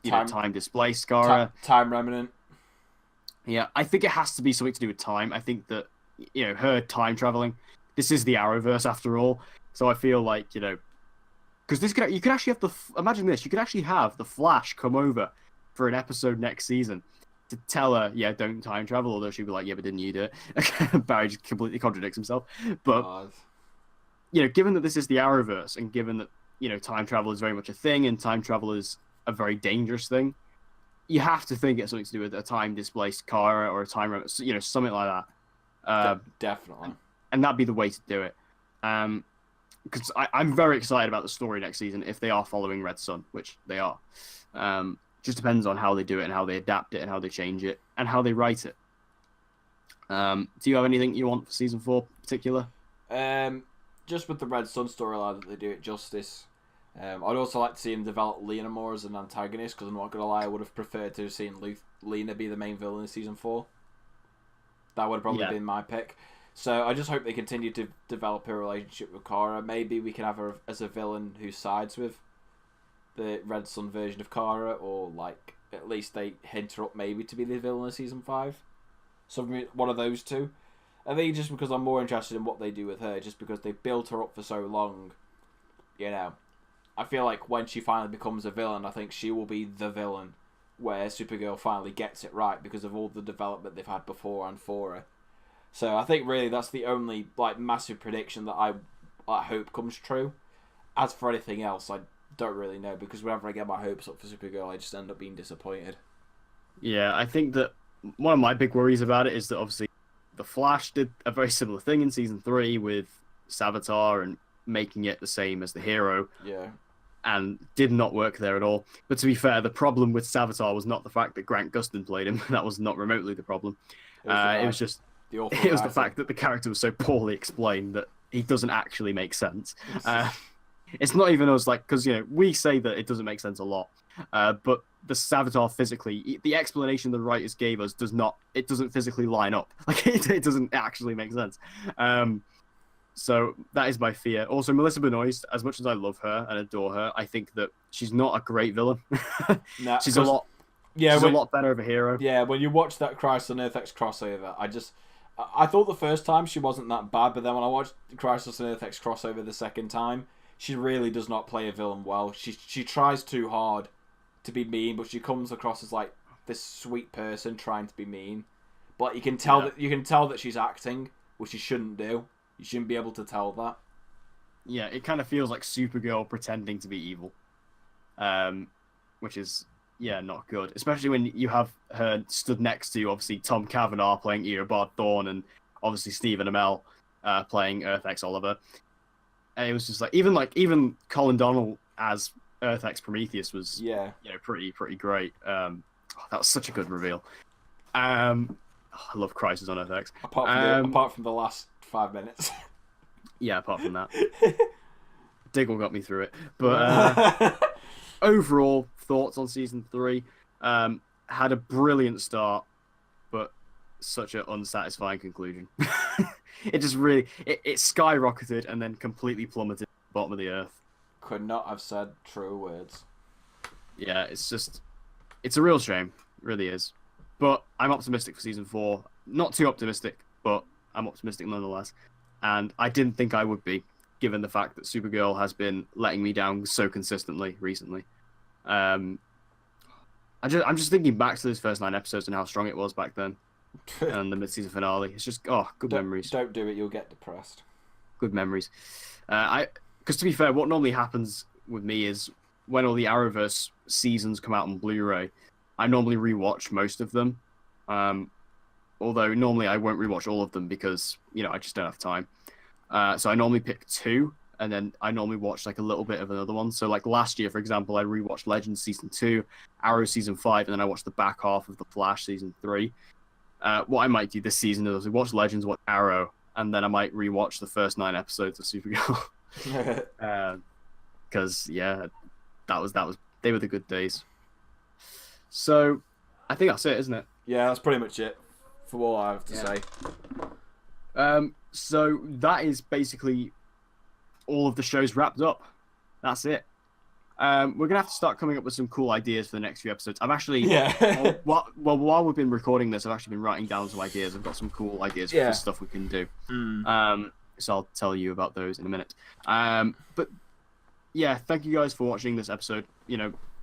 [SPEAKER 1] time displaced Kara?
[SPEAKER 3] Time remnant.
[SPEAKER 1] Yeah, I think it has to be something to do with time. I think that her time traveling. This is the Arrowverse after all, so I feel like because you could actually have imagine this. You could actually have the Flash come over for an episode next season to tell her, don't time travel, although she'd be like, but didn't you do it? Barry just completely contradicts himself. But, given that this is the Arrowverse, and given that, time travel is very much a thing, and time travel is a very dangerous thing, you have to think it's something to do with a time-displaced Kara or a time, something like that.
[SPEAKER 3] Definitely.
[SPEAKER 1] And that'd be the way to do it. Because I'm very excited about the story next season if they are following Red Sun, which they are. Just depends on how they do it and how they adapt it and how they change it and how they write it. Do you have anything you want for season 4 in particular?
[SPEAKER 3] Just with the Red Sun storyline, that they do it justice. I'd also like to see him develop Lena more as an antagonist, because I'm not going to lie, I would have preferred to have seen Lena be the main villain in season 4. That would have probably been my pick. So I just hope they continue to develop her relationship with Kara. Maybe we can have her as a villain who sides with the Red Sun version of Kara, or like at least they hint her up maybe to be the villain of season 5. So one of those two. I think just because I'm more interested in what they do with her, just because they built her up for so long, I feel like when she finally becomes a villain, I think she will be the villain, where Supergirl finally gets it right because of all the development they've had before and for her. So I think really that's the only massive prediction that I hope comes true. As for anything else, I don't really know, because whenever I get my hopes up for Supergirl, I just end up being disappointed.
[SPEAKER 1] Yeah, I think that one of my big worries about it is that obviously the Flash did a very similar thing in season 3 with Savitar and making it the same as the hero.
[SPEAKER 3] Yeah. And
[SPEAKER 1] did not work there at all. But to be fair, the problem with Savitar was not the fact that Grant Gustin played him. That was not remotely the problem. It was just the fact that the character was so poorly explained that he doesn't actually make sense. It's not even us, because we say that it doesn't make sense a lot, but the Savitar physically, the explanation the writers gave us doesn't physically line up. It doesn't actually make sense. So that is my fear. Also, Melissa Benoist, as much as I love her and adore her, I think that she's not a great villain. She's a lot better of a hero.
[SPEAKER 3] Yeah, when you watch that Crisis on Earth X crossover, I thought the first time she wasn't that bad, but then when I watched Crisis on Earth X crossover the second time, she really does not play a villain well. She tries too hard to be mean, but she comes across as this sweet person trying to be mean. But you can tell that she's acting, which you shouldn't do. You shouldn't be able to tell that.
[SPEAKER 1] Yeah, it kind of feels like Supergirl pretending to be evil, which is not good. Especially when you have her stood next to obviously Tom Cavanaugh playing Eobard Thawne and obviously Stephen Amell playing Earth X Oliver. And it was just even Colin Donnell as Earth X Prometheus was pretty great. That was such a good reveal. I love Crisis on Earth X.
[SPEAKER 3] Apart from the last 5 minutes.
[SPEAKER 1] Yeah, apart from that. Diggle got me through it. But overall, thoughts on season 3. Had a brilliant start, but such an unsatisfying conclusion. It just really it skyrocketed and then completely plummeted to the bottom of the earth.
[SPEAKER 3] Could not have said truer words.
[SPEAKER 1] Yeah, it's a real shame. It really is. But I'm optimistic for season 4. Not too optimistic, but I'm optimistic nonetheless. And I didn't think I would be, given the fact that Supergirl has been letting me down so consistently recently. I'm just thinking back to those first 9 episodes and how strong it was back then. and the mid-season finale. It's just good memories.
[SPEAKER 3] Don't do it. You'll get depressed.
[SPEAKER 1] Good memories. Because to be fair, what normally happens with me is when all the Arrowverse seasons come out on Blu-ray, I normally rewatch most of them. Although normally I won't rewatch all of them because I just don't have time. So I normally pick 2, and then I normally watch like a little bit of another one. So like last year, for example, I rewatched Legends season 2, Arrow season 5, and then I watched the back half of the Flash season 3. What I might do this season is watch Legends, watch Arrow, and then I might rewatch the first 9 episodes of Supergirl. Because that was they were the good days. So I think that's it, isn't it?
[SPEAKER 3] Yeah, that's pretty much it for what I have to say.
[SPEAKER 1] So that is basically all of the shows wrapped up. That's it. We're gonna have to start coming up with some cool ideas for the next few episodes. I've actually, while we've been recording this, I've actually been writing down some ideas. I've got some cool ideas for stuff we can do. So I'll tell you about those in a minute. But yeah, thank you guys for watching this episode.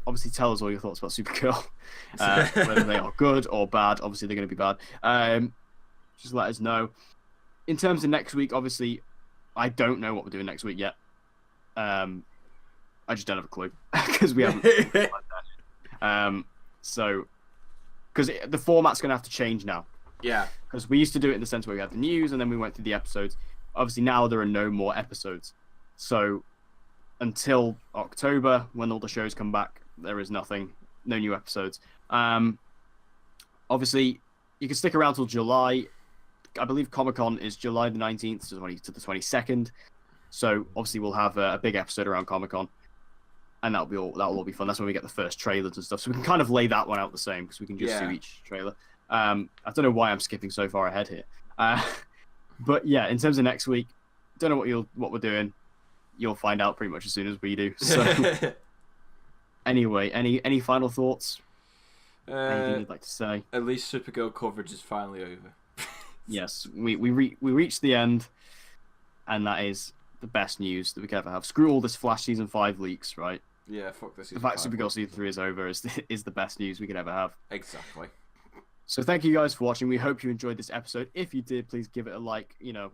[SPEAKER 1] Obviously tell us all your thoughts about Supergirl, whether they are good or bad. Obviously they're going to be bad. Just let us know. In terms of next week, obviously, I don't know what we're doing next week yet. I just don't have a clue because we haven't. So, because the format's going to have to change now.
[SPEAKER 3] Yeah.
[SPEAKER 1] Because we used to do it in the sense where we had the news and then we went through the episodes. Obviously now there are no more episodes. So until October, when all the shows come back, there is nothing, no new episodes. Obviously, you can stick around till July. I believe Comic-Con is July the 19th to the 22nd. So obviously we'll have a big episode around Comic-Con. And that'll all be fun. That's when we get the first trailers and stuff. So we can kind of lay that one out the same because we can just do each trailer. I don't know why I'm skipping so far ahead here. But yeah, in terms of next week, don't know what we're doing. You'll find out pretty much as soon as we do. So anyway, any final thoughts? Anything you'd like to say?
[SPEAKER 3] At least Supergirl coverage is finally over.
[SPEAKER 1] Yes, we reached the end, and that is the best news that we could ever have. Screw all this Flash season 5 leaks, right?
[SPEAKER 3] Yeah, fuck this.
[SPEAKER 1] The fact Supergirl season 3 is over is the best news we could ever have.
[SPEAKER 3] Exactly.
[SPEAKER 1] So thank you guys for watching. We hope you enjoyed this episode. If you did, please give it a like. And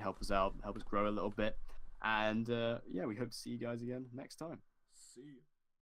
[SPEAKER 1] help us out, help us grow a little bit. And we hope to see you guys again next time.
[SPEAKER 3] See you.